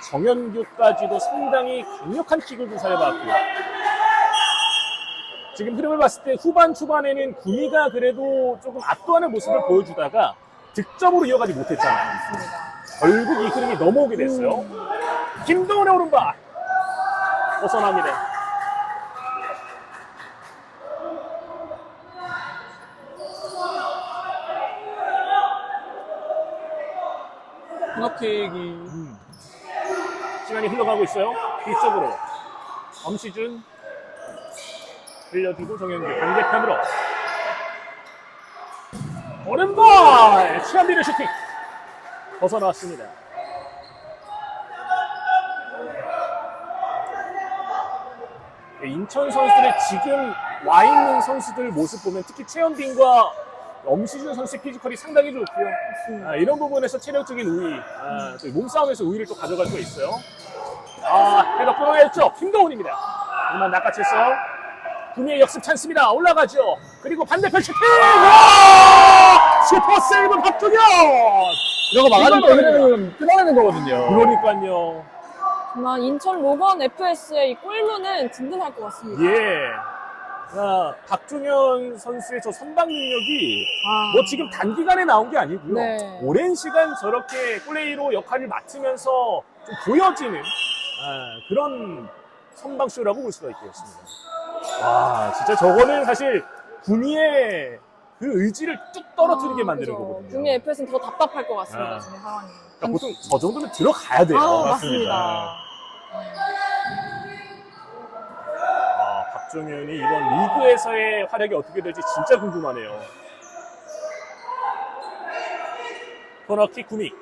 정현규까지도 상당히 강력한 킥을 구사해봤고요. 지금 흐름을 봤을 때 후반 초반에는 구미가 그래도 조금 압도하는 모습을 보여주다가 득점으로 이어가지 못했잖아요. 결국 이 흐름이 넘어오게 됐어요. 김동훈의 오른발 벗어납니다. 코너킥이 시간이 흘러가고 있어요. 뒤쪽으로 엄시준 흘려주고 정현규 반대편으로 오른발 최한빈의 슈팅 벗어나왔습니다. 인천 선수들의 지금 와 있는 선수들 모습 보면 특히 최현빈과 엄시준 선수의 피지컬이 상당히 좋고요. 이런 부분에서 체력적인 우위, 또 몸싸움에서 우위를 또 가져갈 수 있어요. 헤더 끌어냈죠. 김동훈입니다. 하지만 낚아챘어요. 구미의 역습 찬스입니다. 올라가죠. 그리고 반대편 슈팅! 슈퍼 세이브 박종현! 이런 거 막아주면 또 이거는 흐름을 끊어내는 거거든요. 그러니까요. 정말 인천 로건 FS의 이 골문은 든든할 것 같습니다. 예. 박종현 선수의 저 선방 능력이 뭐 지금 단기간에 나온 게 아니고요. 네. 오랜 시간 저렇게 플레이로 역할을 맡으면서 좀 보여지는 그런 선방쇼라고 볼 수가 있겠습니다. 와, 진짜 저거는 사실 구미의 그 의지를 뚝 떨어뜨리게 만드는 그죠. 거거든요. 구미 FS는 더 답답할 것 같습니다. 지금 상황이. 그러니까 보통 저 정도면 들어가야 돼요. 맞습니다. 박종현이 이번 리그에서의 활약이 어떻게 될지 진짜 궁금하네요. 코너킥 구미.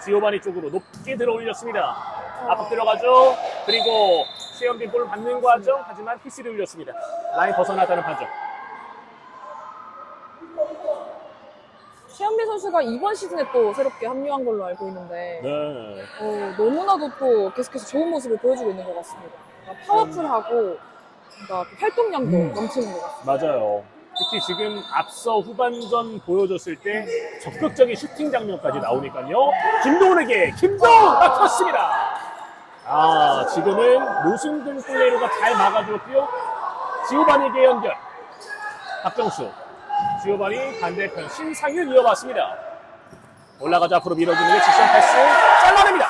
지오바니 쪽으로 높게 들어 올렸습니다. 앞으로 들어가죠. 그리고 최현빈 볼을 받는 과정, 하지만 PC를 올렸습니다. 라인 벗어나다는 판정. 최현빈 선수가 이번 시즌에 또 새롭게 합류한 걸로 알고 있는데 네. 너무나도 또 계속해서 좋은 모습을 보여주고 있는 것 같습니다. 그러니까 파워풀하고 그러니까 활동량도 넘치는 것 같습니다. 맞아요. 특히 지금 앞서 후반전 보여줬을 때 적극적인 슈팅 장면까지 나오니까요. 김동훈에게 김동훈 막혔습니다. 지금은 노승근 플레이로가 잘 막아줬고요. 지오바니에게 연결. 박정수. 지오바니 반대편 신상윤 이어봤습니다. 올라가자 앞으로 밀어주는 게 직선 패스 잘라냅니다.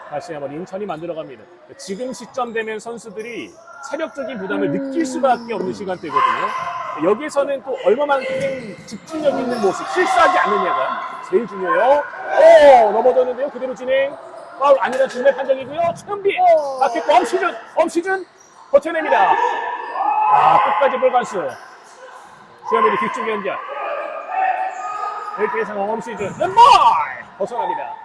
다시 한번 인천이 만들어갑니다. 지금 시점 되면 선수들이 체력적인 부담을 느낄 수밖에 없는 시간대거든요. 여기서는 또 얼마만큼 집중력 있는 모습, 실수하지 않느냐가 제일 중요해요. 넘어졌는데요. 그대로 진행. 파울 아니라 중대 판정이고요. 최은비 바뀌고 엄시준 버텨냅니다. 끝까지 볼관수. 최은비 뒤쪽 연결. 이렇게 상황 엄시준 왼발 벗어납니다.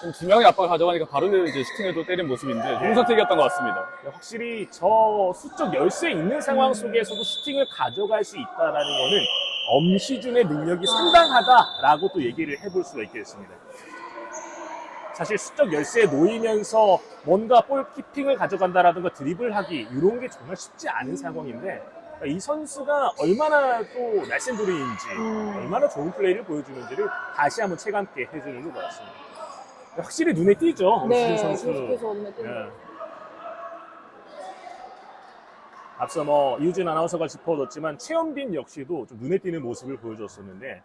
지금 두 명의 압박을 가져가니까 바로 이제 슈팅을 또 때린 모습인데 좋은 선택이었던 것 같습니다. 확실히 저 수적 열세 있는 상황 속에서도 슈팅을 가져갈 수 있다는 거는 엄시준의 능력이 상당하다라고 또 얘기를 해볼 수가 있겠습니다. 사실 수적 열세에 놓이면서 뭔가 볼키핑을 가져간다라든가 드리블하기 이런 게 정말 쉽지 않은 상황인데 이 선수가 얼마나 또 날쌘돌이인지 얼마나 좋은 플레이를 보여주는지를 다시 한번 체감있게 해주는 것 같습니다. 확실히 눈에 띄죠, 엄시준 선수. 계속해서 눈에 띄는 것 같아요. 앞서 이우진 아나운서가 짚어줬지만 최현빈 역시도 좀 눈에 띄는 모습을 보여줬었는데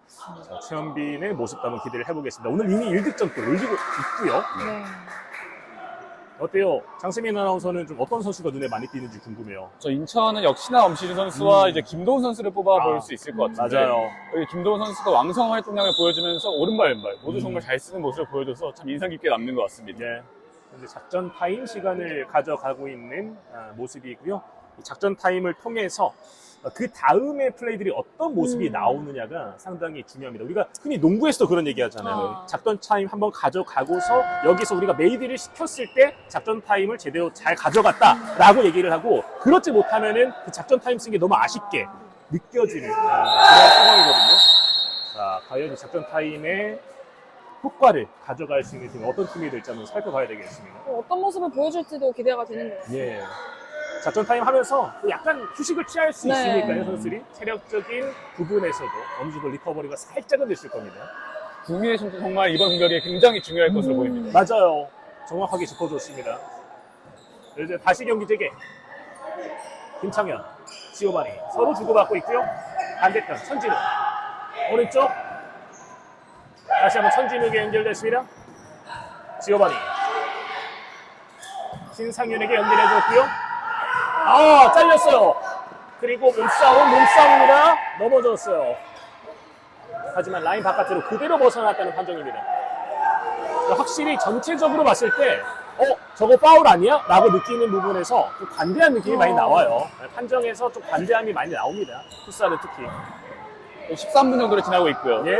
최현빈의 모습도 한번 기대를 해보겠습니다. 오늘 이미 1득점골 올리고 있고요. 네. 어때요? 장세민 아나운서는 좀 어떤 선수가 눈에 많이 띄는지 궁금해요. 저 인천은 역시나 엄시준 선수와 이제 김도훈 선수를 뽑아볼 수 있을 것 같은데 맞아요. 여기 김도훈 선수가 왕성 활동량을 보여주면서 오른발 왼발 모두 정말 잘 쓰는 모습을 보여줘서 참 인상 깊게 남는 것 같습니다. 네. 현재 작전 타임 시간을 가져가고 있는 모습이고요. 이 작전 타임을 통해서 그 다음에 플레이들이 어떤 모습이 나오느냐가 상당히 중요합니다. 우리가 흔히 농구에서도 그런 얘기 하잖아요. 작전 타임 한번 가져가고서 여기서 우리가 메이드를 시켰을 때 작전 타임을 제대로 잘 가져갔다라고 얘기를 하고, 그렇지 못하면은 그 작전 타임 쓴 게 너무 아쉽게 느껴지는 그런 상황이거든요. 자, 과연 이 작전 타임의 효과를 가져갈 수 있는 팀이 어떤 팀이 될지 한번 살펴봐야 되겠습니다. 어떤 모습을 보여줄지도 기대가 되는 것 같아요. 예. 작전 타임 하면서 약간 휴식을 취할 수 네. 있으니까요, 선수들이. 체력적인 부분에서도 어느 정도 리커버리가 살짝은 됐을 겁니다. 구미의 선수 정말 이번 공격이 굉장히 중요할 것으로 보입니다. 맞아요. 정확하게 짚어줬습니다. 이제 다시 경기 재개. 김창현, 지오바니 서로 주고받고 있고요. 반대편 천진우. 오른쪽. 다시 한번 천진우에게 연결됐습니다. 지오바니. 신상윤에게 연결해줬고요. 아, 잘렸어요. 그리고 몸싸움입니다. 넘어졌어요. 하지만 라인 바깥으로 그대로 벗어났다는 판정입니다. 확실히 전체적으로 봤을 때 저거 파울 아니야? 라고 느끼는 부분에서 좀 관대한 느낌이 많이 나와요. 판정에서 좀 관대함이 많이 나옵니다. 풋살은 특히. 13분 정도를 지나고 있고요. 예.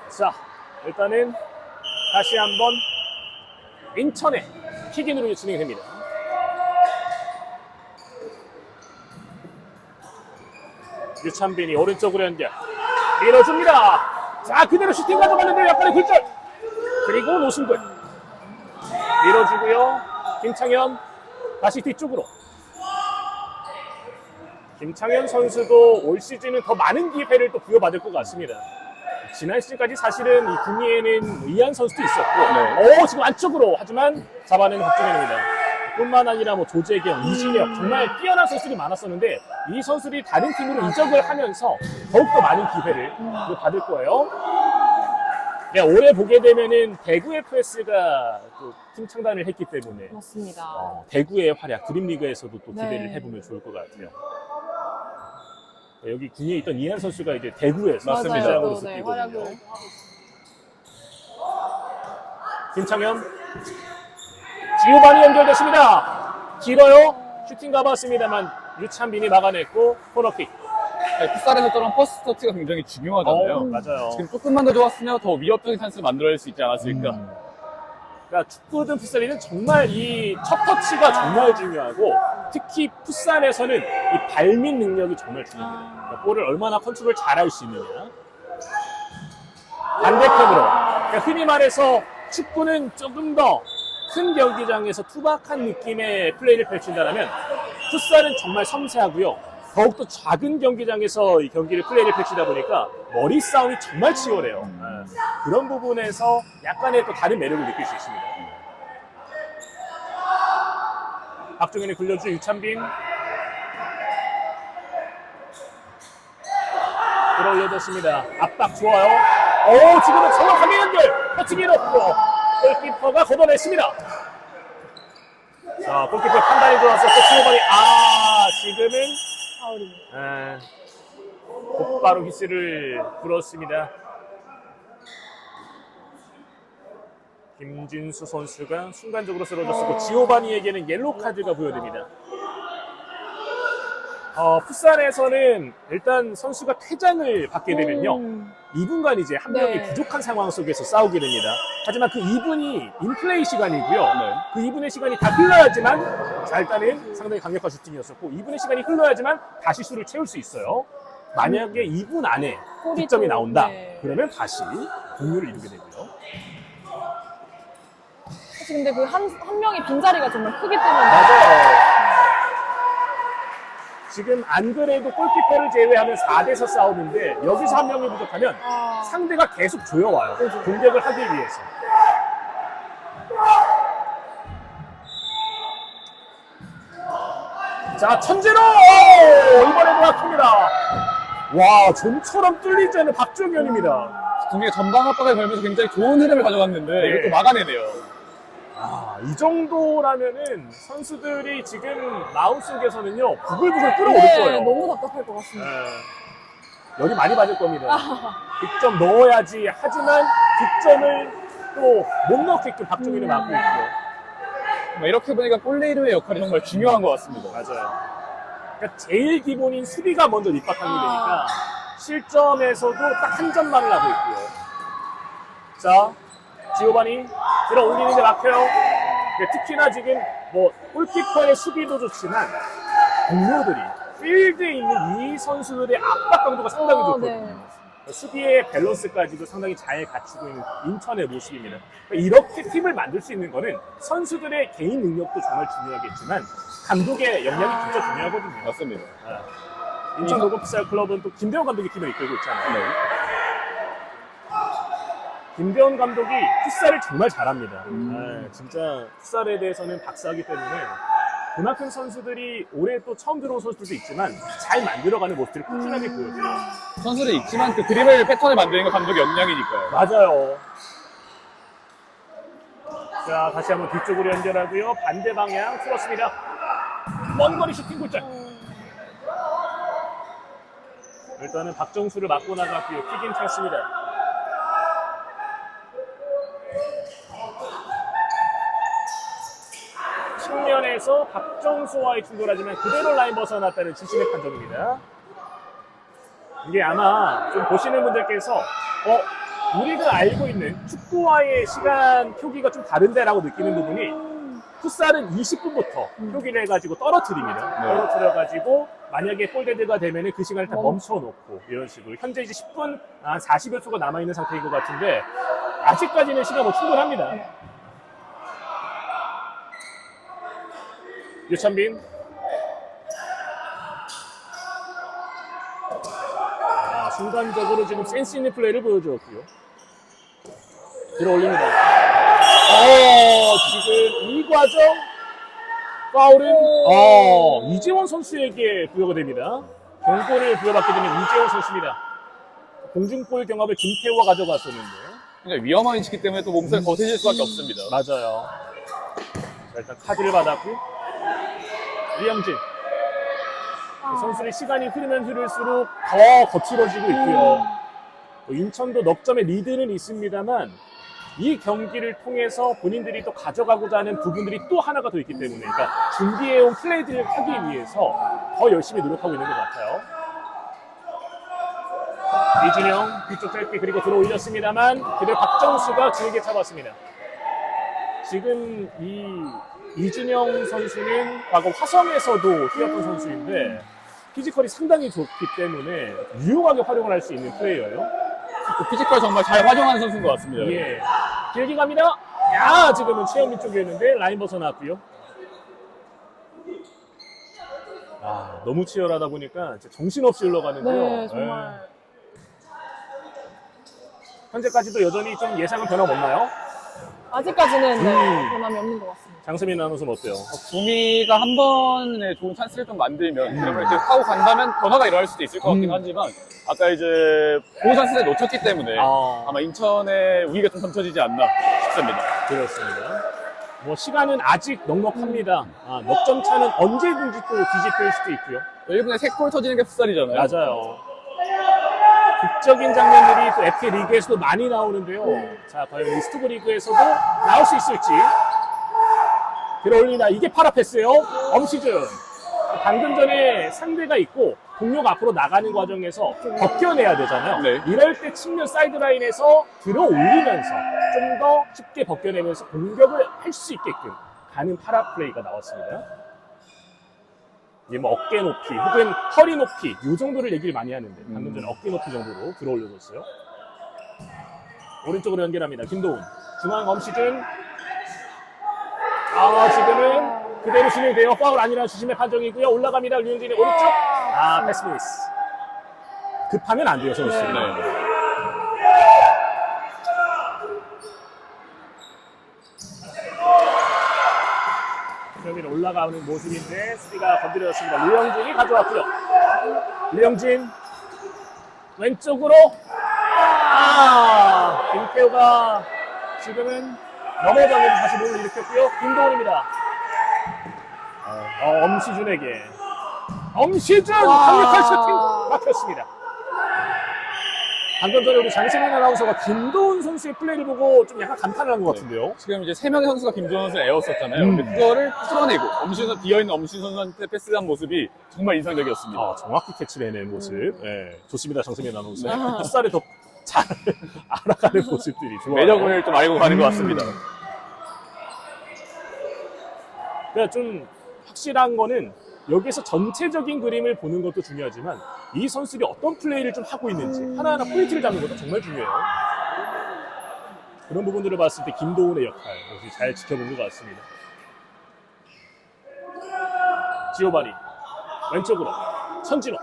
자, 일단은 다시 한번 인천의 킥인으로 진행이 됩니다. 유찬빈이 오른쪽으로 연결. 밀어줍니다. 자, 그대로 슈팅 가져가는데 약간의 굴절. 그리고 노승근. 밀어주고요. 김창현 다시 뒤쪽으로. 김창현 선수도 올 시즌은 더 많은 기회를 또 부여받을 것 같습니다. 지난 시즌까지 사실은 이 구미에는 이한 선수도 있었고, 지금 안쪽으로 하지만 잡아내는 박종현입니다. 뿐만 아니라 뭐 조재경, 이진혁 정말 뛰어난 선수들이 많았었는데 이 선수들이 다른 팀으로 이적을 하면서 더욱더 많은 기회를 받을 거예요. 네, 올해 보게 되면은 대구 FS가 또 팀 창단을 했기 때문에 맞습니다. 대구의 활약, 드림리그에서도 또 기대를 네. 해보면 좋을 것 같아요. 여기 군에 있던 이한 선수가 이제 대구에서 맞습니다. 활약으로 또, 네, 뛰거든요. 활약을 하고 김창현, 지오바니 연결됐습니다. 길어요. 슈팅 가봤습니다만 유찬빈이 막아냈고 코너킥. 풋살에서 저런 퍼스트 터치가 굉장히 중요하잖아요. 맞아요. 지금 조금만 더 좋았으면 더 위협적인 찬스를 만들어낼 수 있지 않았을까. 그러니까 축구든 풋살이든 정말 이 첫 터치가 정말 중요하고, 특히 풋살에서는 이 발밑 능력이 정말 중요합니다. 그러니까 볼을 얼마나 컨트롤 잘할 수 있느냐. 반대편으로. 그러니까 흔히 말해서 축구는 조금 더 큰 경기장에서 투박한 느낌의 플레이를 펼친다면 풋살은 정말 섬세하고요. 더욱더 작은 경기장에서 이 경기를 플레이를 펼치다 보니까 머리 싸움이 정말 치열해요. 그런 부분에서 약간의 또 다른 매력을 느낄 수 있습니다. 박종현이 굴려준 유찬빈. 들어올려졌습니다. 압박 좋아요. 지금은 정확하게 연결. 터치기 넣고 골키퍼가 걷어냈습니다. 자, 골키퍼 판단이 좋아서 코치오바니 지금은 파울입니다. 곧바로 휘슬을 불었습니다. 김진수 선수가 순간적으로 쓰러졌고 지오바니에게는 옐로우 카드가 부여됩니다. 풋살에서는 일단 선수가 퇴장을 받게 되면요, 2분간 이제 한 명이 부족한 상황 속에서 싸우게 됩니다. 하지만 그 2분이 인플레이 시간이고요. 그 2분의 시간이 다 흘러야지만, 자, 일단은 상당히 강력한 슈팅이었었고 2분의 시간이 흘러야지만 다시 수를 채울 수 있어요. 만약에 2분 안에 득점이 나온다, 그러면 다시 공유를 이루게 되고요. 사실 근데 그 한 명의 빈자리가 정말 크기 때문에. 맞아요. 지금 안 그래도 골키퍼를 제외하면 4대4 싸움인데 여기서 한 명이 부족하면 상대가 계속 조여와요. 공격을 하기 위해서. 자, 천재로! 이번에도 막힙니다. 와, 좀처럼 뚫리지 않는 박종현입니다. 분명히 전방 압박을 걸면서 굉장히 좋은 흐름을 가져갔는데 이걸 또 막아내네요. 이 정도라면은 선수들이 지금 마음속에서는요, 부글부글 끓어오를 거예요. 너무 답답할 것 같습니다. 열이 많이 받을 겁니다. 득점 넣어야지. 하지만 득점을 또 못 넣게끔 박종윤이 막고 있고요. 이렇게 보니까 골레이르의 역할이 정말 중요한 것 같습니다. 맞아요. 그러니까 제일 기본인 수비가 먼저 밑바탕이 되니까 실점에서도 딱 한 점만을 하고 있고요. 자, 지오바니 들어 올리는데 막혀요. 특히나 지금 뭐 골키퍼의 수비도 좋지만 동료들이 필드에 있는 이 선수들의 압박 강도가 상당히 좋거든요. 네. 수비의 밸런스까지도 상당히 잘 갖추고 있는 인천의 모습입니다. 이렇게 팀을 만들 수 있는 거는 선수들의 개인 능력도 정말 중요하겠지만 감독의 역량이 진짜 중요하거든요. 맞습니다. 인천 로고풋살 클럽은 또 김대원 감독이 팀을 이끌고 있잖아요. 네. 김대원 감독이 풋살을 정말 잘합니다. 진짜 풋살에 대해서는 박사하기 때문에 그만큼 선수들이 올해 또 처음 들어온 선수들도 있지만 잘 만들어가는 모습들을 꾸준하게 보여줘요. 선수는 있지만 그 드리블 패턴을 만드는 건 감독의 역량이니까요. 맞아요. 자, 다시 한번 뒤쪽으로 연결하고요. 반대 방향 틀었습니다. 먼 거리 슈팅 골절. 일단은 박정수를 맞고 나갔고요. 킥인 찬스입니다. 측면에서 박정수와의 충돌하지만 그대로 라인 벗어났다는 지심의 판정입니다. 이게 아마 좀 보시는 분들께서 우리가 알고 있는 축구와의 시간 표기가 좀 다른데라고 느끼는 부분이 풋살은 20분부터 표기를 해가지고 떨어뜨립니다. 네. 떨어뜨려가지고 만약에 골대드가 되면은 그 시간을 다 멈춰놓고 이런 식으로 현재 이제 10분 한 40여 초가 남아있는 상태인 것 같은데 아직까지는 시간 뭐 충분합니다. 유찬빈 순간적으로 지금 센스 있는 플레이를 보여주었고요. 들어 올립니다. 지금 이 과정 파울은 이재원 선수에게 부여가 됩니다. 경고를 부여받게 되는 이재원 선수입니다. 공중볼 경합을 김태호가 가져갔었는데 그러니까 위험한 위치이기 때문에 또 몸살 거세질 수밖에 없습니다. 맞아요. 자, 일단 카드를 받았고 이영진 선수의 시간이 흐르면 흐를수록 더 거칠어지고 있고요. 인천도 넉 점의 리드는 있습니다만 이 경기를 통해서 본인들이 또 가져가고자 하는 부분들이 또 하나가 더 있기 때문에 그러니까 준비해온 플레이들을 하기 위해서 더 열심히 노력하고 있는 것 같아요. 이준영 뒤쪽 짧게 그리고 들어 올렸습니다만 그대로 박정수가 길게 잡았습니다. 지금 이준영 선수는 과거 화성에서도 뛰었던 선수인데 피지컬이 상당히 좋기 때문에 유용하게 활용을 할 수 있는 플레이어예요. 그 피지컬 정말 잘 활용하는 선수인 것 같습니다. 예. 길게 갑니다. 지금은 최영민 쪽이었는데 라인 벗어났고요. 너무 치열하다 보니까 진짜 정신없이 흘러가는데요. 네, 정말. 현재까지도 여전히 좀 예상은 변함없나요? 아직까지는 변함이 없는 것 같습니다. 장수민 아나운서는 어때요? 구미가 한 번에 좋은 찬스를 좀 만들면 그러면 이렇게 하고 간다면 변화가 일어날 수도 있을 것 같긴 하지만 아까 이제 좋은 찬스를 놓쳤기 때문에 아마 인천의 우위가 좀 점쳐지지 않나 싶습니다. 그렇습니다. 뭐 시간은 아직 넉넉합니다. 넉 점 차는 언제든지 또 뒤집힐 수도 있고요. 1분에 3골 터지는 게 풋살이잖아요. 맞아요. 극적인 장면들이 또 FA 리그에서도 많이 나오는데요. 자, 과연 이스트브 리그에서도 나올 수 있을지. 들어올린다. 이게 파라패스예요. 엄시준. 방금 전에 상대가 있고 동료가 앞으로 나가는 과정에서 벗겨내야 되잖아요. 네. 이럴 때 측면 사이드라인에서 들어올리면서 좀 더 쉽게 벗겨내면서 공격을 할 수 있게끔 가는 파라 플레이가 나왔습니다. 이게 뭐 어깨 높이 혹은 허리 높이 이 정도를 얘기를 많이 하는데 방금 전에 어깨 높이 정도로 들어올려줬어요. 오른쪽으로 연결합니다. 김도훈. 중앙 엄시준. 지금은 그대로 진행돼요. 파울 아니라는 주심의 판정이고요. 올라갑니다. 류현진의 오른쪽. 패스 미스. 급하면 안 돼요, 선수. 네. 수비로 올라가는 모습인데 수비가 건드려졌습니다. 류영진이 가져왔고요. 류영진 왼쪽으로 김태호가 지금은 넘어가면서 다시 몸을 일으켰고요. 김도훈입니다. 엄시준에게 엄시준 강력한 슈팅 막혔습니다. 방금 전에 우리 장세민 아나운서가 김도훈 선수의 플레이를 보고 좀 약간 감탄을 한 것 같은데요. 지금 이제 3명의 선수가 김도훈 선수를 에웠었잖아요. 근데 그거를 풀어내고 비어있는 엄신 선수한테 패스한 모습이 정말 인상적이었습니다. 아, 정확히 캐치를 해낸 모습. 네, 좋습니다. 장세민 아나운서. 풋살에 더 잘 알아가는 모습들이 좋아요. 매력을 좀 알고 가는 것 같습니다. 그러니까 좀 확실한 거는 여기에서 전체적인 그림을 보는 것도 중요하지만 이 선수들이 어떤 플레이를 좀 하고 있는지 하나하나 포인트를 잡는 것도 정말 중요해요. 그런 부분들을 봤을 때 김도훈의 역할 역시 잘 지켜본 것 같습니다. 지오바니 왼쪽으로 천진호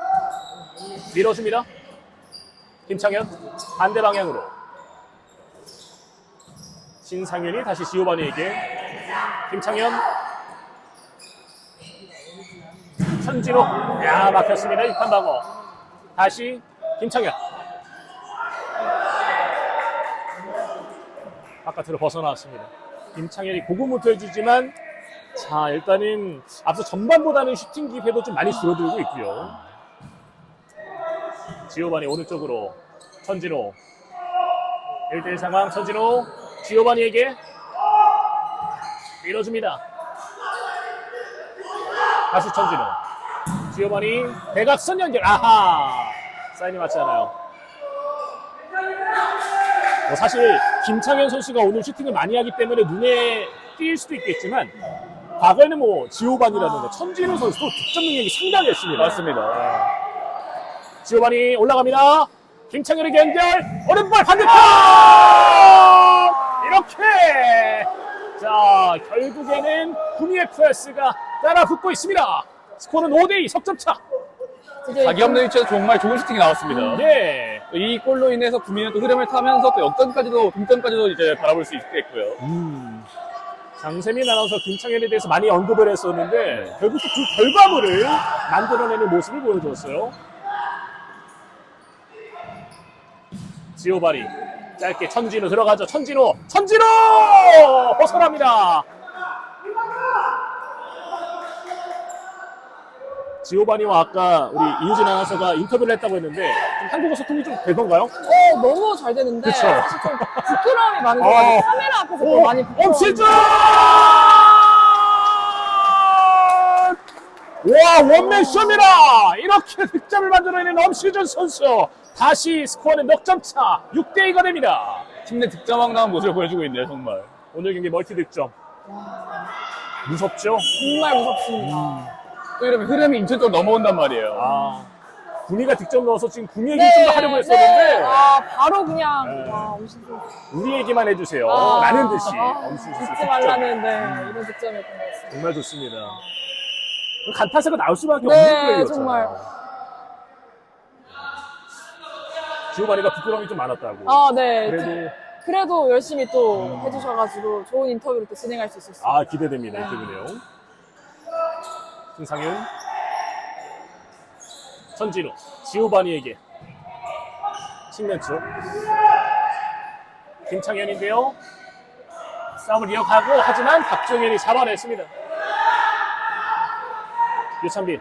밀어줍니다. 김창현 반대 방향으로 신상현이 다시 지오바니에게 김창현 천진호 야 막혔습니다. 6판 방어 다시 김창현 바깥으로 벗어나왔습니다. 김창현이 고군분투 해주지만 자 일단은 앞서 전반보다는 슈팅 기회도 좀 많이 줄어들고 있고요. 지오바니 오른쪽으로 천진호 1대1 상황 천진호 지오바니에게 밀어줍니다. 다시 천진호 지오바니 대각선 연결 아하 사인이 맞지 않아요. 사실 김창현 선수가 오늘 슈팅을 많이 하기 때문에 눈에 띌 수도 있겠지만 과거에는 뭐 지오바니라든가 천진호 선수도 득점 능력이 상당했습니다. 맞습니다. 지오바니 올라갑니다. 김창현에게 연결 오른발 반대편 이렇게 자 결국에는 구미 FS가 따라 붙고 있습니다. 스코어는 5대2 석점차. 자기 없는 위치에서 정말 좋은 슈팅이 나왔습니다. 네. 이 골로 인해서 구미는 또 흐름을 타면서 또 역전까지도 동점까지도 이제 바라볼 수 있겠고요. 장세민 아나운서 김창현에 대해서 많이 언급을 했었는데 결국 또 그 결과물을 만들어내는 모습을 보여줬어요. 지오바니 짧게 천진호 들어가죠. 천진호 벗어납니다. 지오바니와 아까 우리 이유진 아나운서가 인터뷰를 했다고 했는데 좀 한국어 소통이 좀 되던가요? 너무 잘 되는데 그쵸. 사실 좀 부끄러움이 많은 것 같아요. 카메라 앞에서 좀 많이 엄시준! 와 원맨 쇼입니다. 이렇게 득점을 만들어내는 엄시준 선수. 다시 스코어는 넉 점 차 6대2가 됩니다. 팀 내 득점왕 나온 모습을 보여주고 있네요, 정말. 오늘 경기 멀티 득점. 무섭죠? 정말 무섭습니다. 또 이러면 흐름이 인천 쪽으로 넘어온단 말이에요. 아, 구미가 득점 넣어서 지금 구미 얘기 좀 더 하려고 했었는데 바로 그냥 네. 엄시준 우리 얘기만 해주세요. 라는 듯이 엄시준 선수 듣지 말라는 이런 득점이었던 것 같습니다. 정말 좋습니다. 간타세가 나올 수밖에 없는 플레이였잖아요. 정말. 지오바니가 부끄러움이 좀 많았다고. 네. 그래도 열심히 또 해주셔가지고 좋은 인터뷰를 또 진행할 수 있었어요. 기대됩니다. 인터뷰네요. 신상윤 천진호 지오바니에게 측면 쪽 김창현인데요. 싸움을 이어가고 하지만 박종현이 잡아냈습니다. 유창빈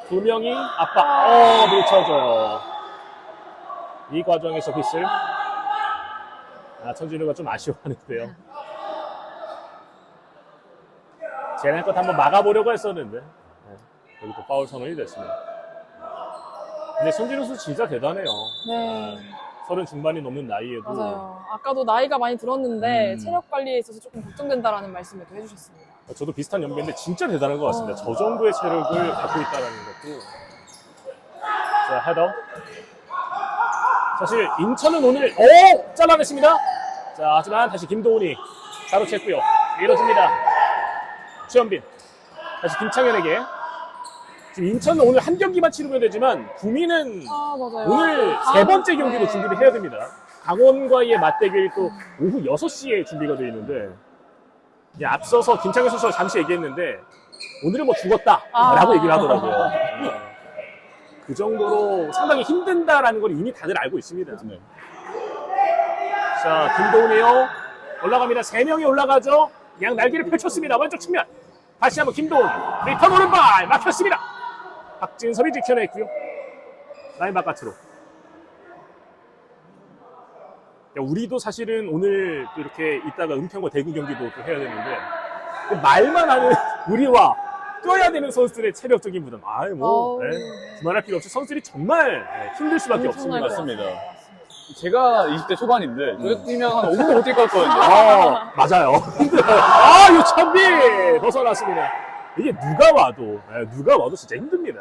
두 명이 압박 밀쳐줘요. 이 과정에서 휘슬 천진호가 좀 아쉬워하는데요. 제날 것 한번 막아보려고 했었는데 여기 또 파울 선언이 됐습니다. 근데 손진호 선수 진짜 대단해요. 네. 30 중반이 넘는 나이에도 맞아요. 아까도 나이가 많이 들었는데 체력 관리에 있어서 조금 걱정된다라는 말씀을 또 해주셨습니다. 저도 비슷한 연배인데 진짜 대단한 것 같습니다. 저 정도의 체력을 갖고 있다는 것도. 자, 헤더. 사실 인천은 오늘 잘라냈습니다. 자, 하지만 다시 김도훈이 가로챘고요. 밀어줍니다. 최현빈 다시 김창현에게. 지금 인천은 오늘 한 경기만 치르면 되지만 구미는 맞아요. 오늘 세 번째 경기도 준비를 해야 됩니다. 강원과의 맞대결이 또 오후 6시에 준비가 되어 있는데 앞서서 김창현 선수가 잠시 얘기했는데 오늘은 뭐 죽었다라고 얘기를 하더라고요. 그 정도로 상당히 힘든다라는 걸 이미 다들 알고 있습니다. 네. 자, 김도훈이요. 올라갑니다. 3명이 올라가죠. 양 날개를 펼쳤습니다. 왼쪽 측면. 다시 한번 김도훈. 리턴 오른발 막혔습니다. 박진섭이 지켜냈고요. 라인 바깥으로. 우리도 사실은 오늘 또 이렇게 이따가 은평과 대구 경기도 또 해야 되는데 말만 하는 우리와 뛰어야 되는 선수들의 체력적인 부담. 두말할 필요 없이 선수들이 정말 힘들 수밖에 없습니다. 맞습니다. 제가 20대 초반인데 저기 뛰면 한 5분 못 뛸 것 같거든요. 맞아요. 유찬비 벗어났습니다. 이게 누가 와도 진짜 힘듭니다.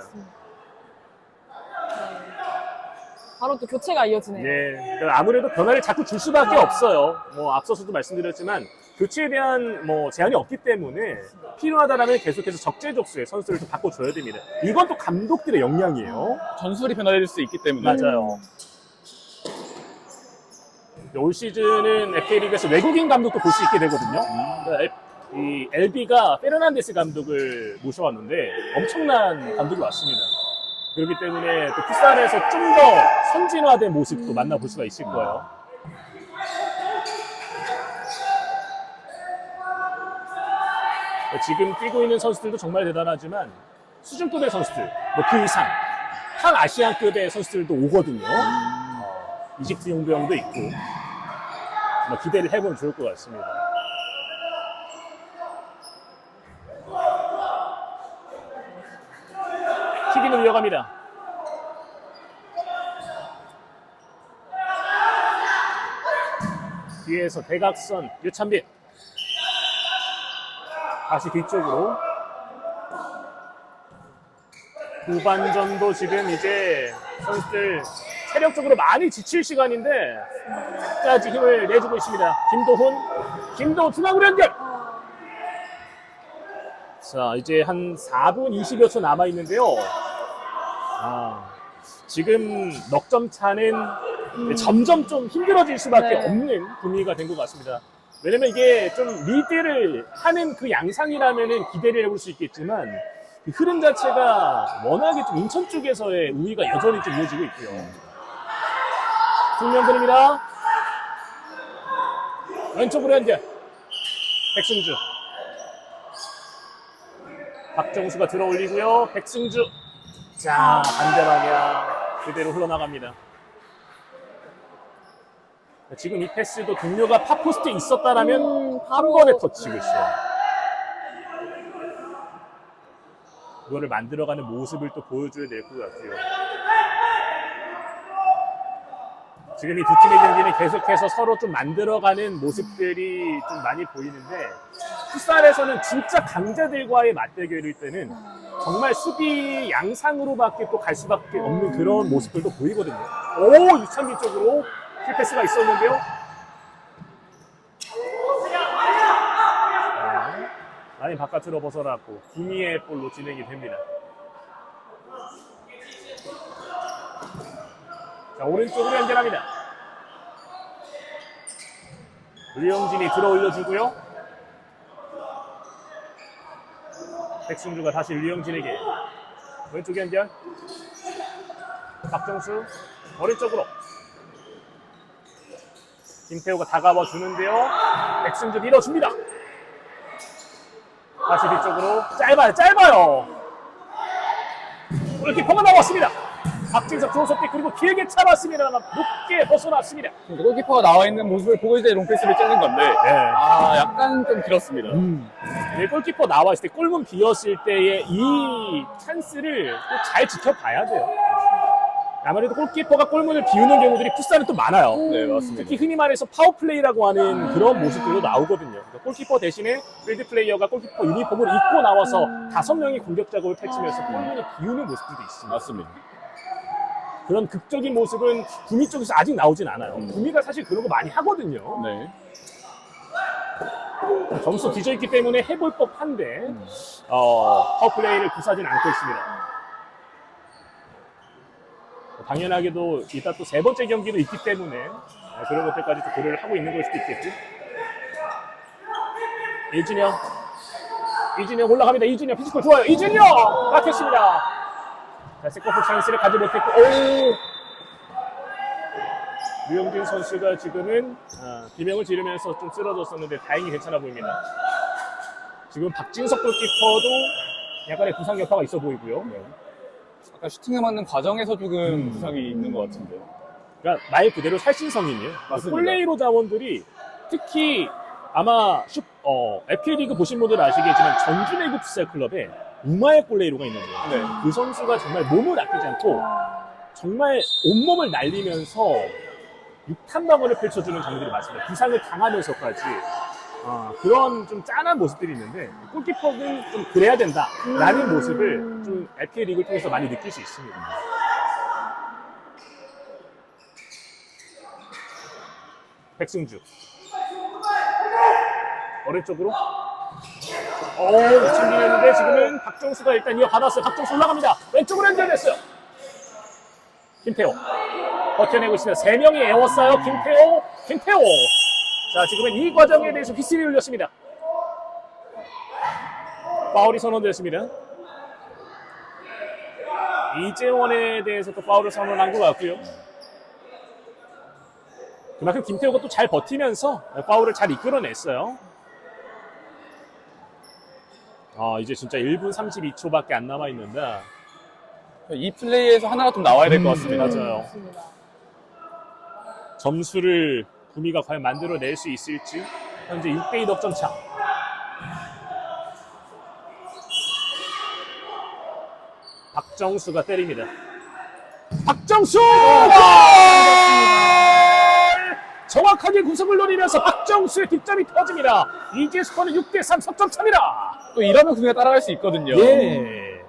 바로 또 교체가 이어지네요. 네, 아무래도 변화를 자꾸 줄 수밖에 없어요. 뭐 앞서서도 말씀드렸지만 교체에 대한 뭐 제한이 없기 때문에 필요하다라면 계속해서 적재적소에 선수를 좀 바꿔줘야 됩니다. 이건 또 감독들의 역량이에요. 전술이 변화될 수 있기 때문에. 맞아요. 올 시즌은 FA리그에서 외국인 감독도 볼 수 있게 되거든요. 이 LB가 페르난데스 감독을 모셔왔는데 엄청난 감독이 왔습니다. 그렇기 때문에 또 풋살에서 좀 더 선진화된 모습도 만나볼 수가 있을 거예요. 지금 뛰고 있는 선수들도 정말 대단하지만 수준급의 선수들, 뭐 그 이상 한 아시안급의 선수들도 오거든요. 이집트 용병도 있고 뭐 기대를 해보면 좋을 것 같습니다. 킥인으로 이어갑니다. 뒤에서 대각선 유찬빈 다시 뒤쪽으로 후반전도 지금 이제 선수들 체력적으로 많이 지칠 시간인데 끝까지 힘을 내주고 있습니다. 김도훈 중앙으로 연결. 자, 이제 한 4분 20여 초 남아있는데요. 지금 넉점 차는 점점 좀 힘들어질 수밖에 없는 분위기가 된 것 같습니다. 왜냐면 이게 좀 리드를 하는 그 양상이라면 기대를 해볼 수 있겠지만 그 흐름 자체가 워낙에 좀 인천 쪽에서의 우위가 여전히 좀 이어지고 있고요. 중명근입니다. 왼쪽으로 연결. 백승주. 박정수가 들어 올리고요. 백승주. 자, 반대 방향 그대로 흘러나갑니다. 지금 이 패스도 동료가 팝포스트에 있었다라면 한 번에 터치고 있어요. 그거를 만들어가는 모습을 또 보여줘야 될 것 같고요. 지금 이 두 팀의 경기는 계속해서 서로 좀 만들어가는 모습들이 좀 많이 보이는데 풋살에서는 진짜 강자들과의 맞대결일 때는 정말 수비 양상으로밖에 또 갈 수밖에 없는 그런 모습들도 보이거든요. 유찬빈 쪽으로 킬패스가 있었는데요. 라인 바깥으로 벗어났고 구미의 볼로 진행이 됩니다. 자, 오른쪽으로 연결합니다. 류영진이 들어 올려주고요. 백승주가 다시 류영진에게 왼쪽 연결. 박정수 오른쪽으로. 김태호가 다가와 주는데요. 백승주 밀어줍니다. 다시 뒤쪽으로. 짧아요. 골키퍼가 나왔습니다. 박진석 조섭빛 그리고 길게 참았습니다만 높게 벗어났습니다. 골키퍼가 나와 있는 모습을 보고 이제 롱패스를 찌는 건데 약간 좀 길었습니다. 네, 골키퍼 나와 있을 때 골문 비었을 때의 이 찬스를 또 잘 지켜봐야 돼요. 아무래도 골키퍼가 골문을 비우는 경우들이 풋살은 또 많아요. 네, 맞습니다. 특히 흔히 말해서 파워플레이라고 하는 그런 모습들도 나오거든요. 그러니까 골키퍼 대신에 필드 플레이어가 골키퍼 유니폼을 입고 나와서 5명이 공격 작업을 펼치면서 골문을 비우는 모습들도 있습니다. 맞습니다. 그런 극적인 모습은 구미 쪽에서 아직 나오진 않아요. 구미가 사실 그런 거 많이 하거든요. 네. 점수 뒤져있기 때문에 해볼 법한데 파워플레이를 구사하진 않고 있습니다. 당연하게도 이따 또 세 번째 경기도 있기 때문에 그런 것들까지 또 고려를 하고 있는 걸 수도 있겠죠. 이준영 올라갑니다. 이준영 피지컬 좋아요. 이준영 막혔습니다. 자, 세컨볼 찬스를 가지 못했고 류영진 선수가 지금은 비명을 지르면서 좀 쓰러졌었는데 다행히 괜찮아 보입니다. 지금 박진석 골키퍼도 약간의 부상 여파가 있어 보이고요. 아까 슈팅에 맞는 과정에서 조금 부상이 있는 것 같은데. 그러니까 말 그대로 살신성인이에요. 맞습니다. 콜레이로 자원들이 특히 아마 FK리그 보신 분들 아시겠지만 전주내구 풋살클럽에 우마의 콜레이로가 있는데요. 네. 그 선수가 정말 몸을 아끼지 않고 정말 온몸을 날리면서 육탄방어를 펼쳐주는 장면들이 많습니다. 부상을 당하면서까지 그런 좀 짠한 모습들이 있는데 골키퍼는 좀 그래야 된다라는 모습을 좀 FK리그를 통해서 많이 느낄 수 있습니다. 백승주 오른쪽으로 참기했는데 지금은 박정수가 일단 이어받았어요. 박정수 올라갑니다. 왼쪽으로 연결됐어요. 김태호 버텨내고 있습니다. 3명이 애웠어요. 김태호 자, 지금은 이 과정에 대해서 휘슬이 울렸습니다. 파울이 선언됐습니다. 이재원에 대해서 또 파울을 선언한 것 같고요. 그만큼 김태호가 또 잘 버티면서 파울을 잘 이끌어냈어요. 이제 진짜 1분 32초밖에 안 남아있는데 이 플레이에서 하나가 좀 나와야 될 것 같습니다. 맞아요. 맞습니다. 점수를 구미가 과연 만들어낼 수 있을지. 현재 6대2 득점 차. 박정수가 때립니다. 박정수! 골! 정확하게 구석을 노리면서 박정수의 득점이 터집니다. 이제 스코어는 6대3 석점 차입니다. 또 이러면 구미가 따라갈 수 있거든요. 예.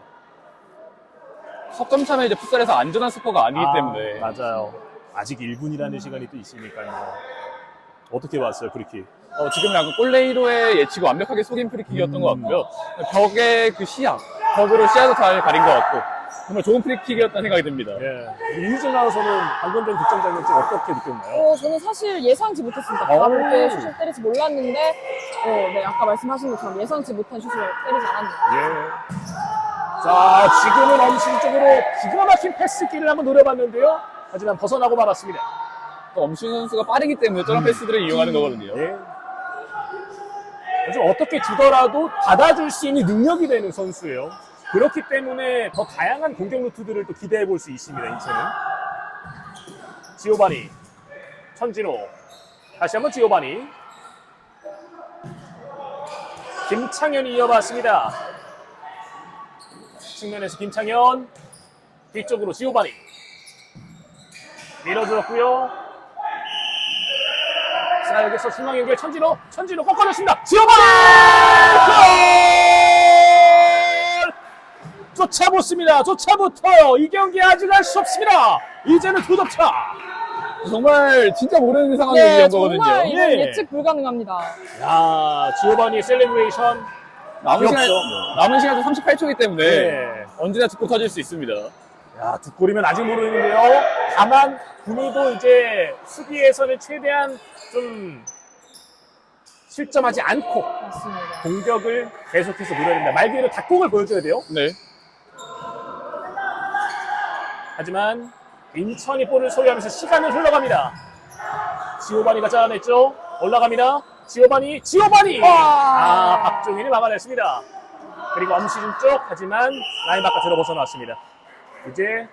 석점 차면 이제 풋살에서 안전한 스코어가 아니기 때문에. 맞아요. 아직 1분이라는 시간이 또 있으니까요. 어떻게 봤어요, 프리킥? 지금 약간 골레이로의 예측을 완벽하게 속인 프리킥이었던 것 같고요. 벽의 그 벽으로 시야도 잘 가린 것 같고 정말 좋은 프리킥이었다는 생각이 듭니다. 예. 이유진 아나운서는 방금 전 득점 장면 좀 어떻게 느꼈나요? 저는 사실 예상치 못했습니다. 바로 이렇게 슛을 때리지 몰랐는데, 네, 아까 말씀하신 것처럼 예상치 못한 슛을 때리지 않았네요. 예. 자, 지금은 엄신 쪽으로 기가 막힌 패스기를 한번 노려봤는데요. 하지만 벗어나고 말았습니다. 또 엄신 선수가 빠르기 때문에 저런 패스들을 이용하는 거거든요. 예. 좀 어떻게 주더라도 받아줄 수 있는 능력이 되는 선수예요. 그렇기 때문에 더 다양한 공격 루트들을 또 기대해 볼 수 있습니다, 인천은. 지오바니, 천진호, 다시 한번 지오바니. 김창현이 이어봤습니다. 측면에서 김창현, 뒤쪽으로 지오바니. 밀어주었고요. 자, 여기서 중앙 연결 천진호 꺾어냈습니다. 지오바니! 골! 쫓아붙습니다. 쫓아붙어요. 이 경기 아직 알 수 없습니다. 이제는 2점 차. 정말 진짜 모르는 상황이 네, 이런 거거든요. 정말 이건 예. 예측 불가능합니다. 야, 지오바니 셀레브레이션. 남은 시간도 38초이기 때문에 네. 언제나 짚고 터질 수 있습니다. 야, 두 골이면 아직 모르는데요. 다만 구미도 이제 수비에서는 최대한 좀 실점하지 않고 맞습니다. 공격을 계속해서 노려야 됩니다. 말 그대로 닭공을 보여줘야 돼요. 네. 하지만 인천이 볼을 소유하면서 시간을 흘러갑니다. 지오바니가 잘라냈죠. 올라갑니다. 지오바니. 박종인이 막아냈습니다. 그리고 엄시준 쪽, 하지만 라인 바깥으로 벗어났습니다. 이제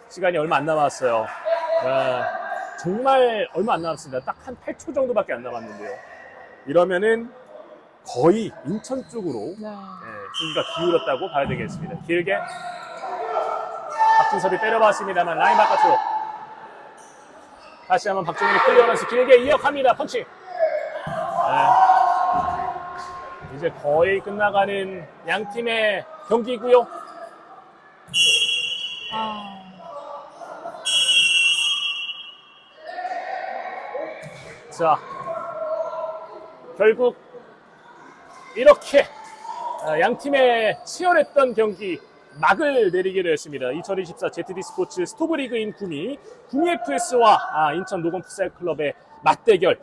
시간이 얼마 안 남았어요. 정말 얼마 안 남았습니다. 딱 한 8초 정도밖에 안 남았는데요. 이러면은 거의 인천 쪽으로 네. 수비가 기울었다고 봐야 되겠습니다. 길게 박준섭이 때려봤습니다만 라인 바깥으로 다시 한번 박종인이 클리어런스 길게 이어갑니다. 펀칭. 이제 거의 끝나가는 양 팀의 경기고요. 자, 결국 이렇게 양 팀의 치열했던 경기 막을 내리기로 했습니다. 2024 ZD 스포츠 스토브리그인 구미 FS와 인천 노건 풋살 클럽의 맞대결.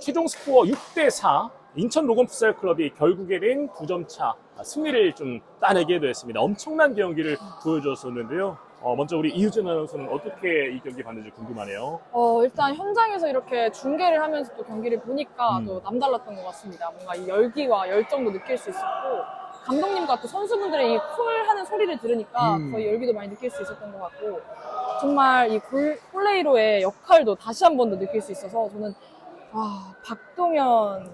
최종 스코어 6대4. 인천 노건 풋살 클럽이 결국에는 2점 차 승리를 좀 따내게 됐습니다. 엄청난 경기를 보여줬었는데요. 먼저 우리 이유진 아나운서는 어떻게 이 경기 봤는지 궁금하네요. 일단 현장에서 이렇게 중계를 하면서 또 경기를 보니까 또 남달랐던 것 같습니다. 뭔가 이 열기와 열정도 느낄 수 있었고, 감독님과 또 선수분들의 이 콜 하는 소리를 들으니까 더 열기도 많이 느낄 수 있었던 것 같고, 정말 이 골레이로의 역할도 다시 한 번 더 느낄 수 있어서 저는 박동현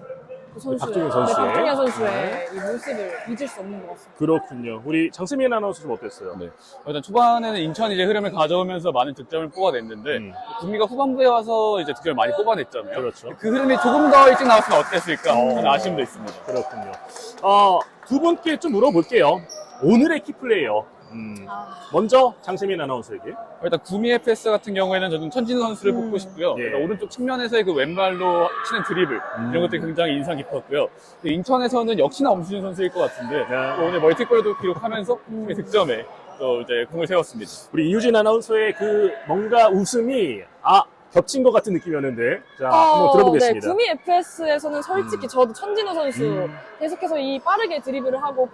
박종현 선수의. 박동현 선수의 이 모습을 잊을 수 없는 것 같습니다. 그렇군요. 우리 장세민 아나운서 좀 어땠어요? 네. 일단 초반에는 인천이 이제 흐름을 가져오면서 많은 득점을 뽑아냈는데 구미가 후반부에 와서 이제 득점을 많이 뽑아냈잖아요. 그렇죠. 그 흐름이 조금 더 일찍 나왔으면 어땠을까 하는 아쉬움도 있습니다. 그렇군요. 두 분께 좀 물어볼게요. 오늘의 키플레이어. 먼저 장세민 아나운서에게. 일단 구미 FS 같은 경우에는 저는 천진우 선수를 뽑고 싶고요. 예. 일단 오른쪽 측면에서의 그 왼발로 치는 드리블 이런 것들이 굉장히 인상 깊었고요. 인천에서는 역시나 엄수진 선수일 것 같은데 또 오늘 멀티골도 기록하면서 득점에 또 이제 공을 세웠습니다. 우리 이유진 아나운서의 그 뭔가 웃음이 겹친 것 같은 느낌이었는데 자 한번 들어보겠습니다. 네, 구미 FS에서는 솔직히 저도 천진우 선수 계속해서 이 빠르게 드리블을 하고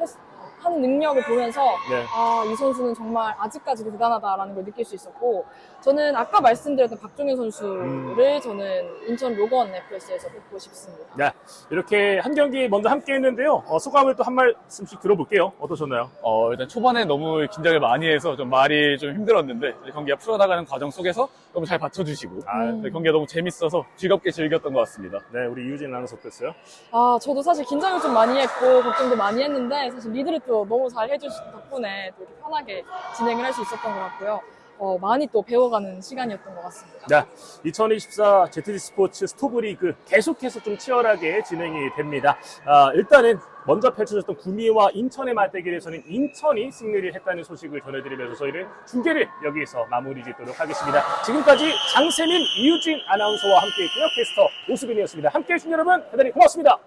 하는 능력을 보면서 네. 이 선수는 정말 아직까지도 대단하다라는 걸 느낄 수 있었고 저는 아까 말씀드렸던 박종현 선수를 저는 인천 로건 FS에서 뽑고 싶습니다. 네, 이렇게 한 경기 먼저 함께 했는데요. 소감을 또 한 말씀씩 들어볼게요. 어떠셨나요? 일단 초반에 너무 긴장을 많이 해서 좀 말이 좀 힘들었는데 이제 경기가 풀어나가는 과정 속에서 너무 잘 받쳐주시고 경기가 너무 재밌어서 즐겁게 즐겼던 것 같습니다. 네, 우리 이유진 아나운서 어땠어요? 저도 사실 긴장을 좀 많이 했고 걱정도 많이 했는데 사실 리드를 또 너무 잘 해주신 덕분에 또 이렇게 편하게 진행을 할 수 있었던 것 같고요. 많이 또 배워가는 시간이었던 것 같습니다. 네, 2024 ZD 스포츠 스토브리그 계속해서 좀 치열하게 진행이 됩니다. 일단은 먼저 펼쳐졌던 구미와 인천의 맞대결에서는 인천이 승리를 했다는 소식을 전해드리면서 저희는 중계를 여기서 마무리 짓도록 하겠습니다. 지금까지 장세민, 이유진 아나운서와 함께했고요. 캐스터 오수빈이었습니다. 함께해 주신 여러분 대단히 고맙습니다.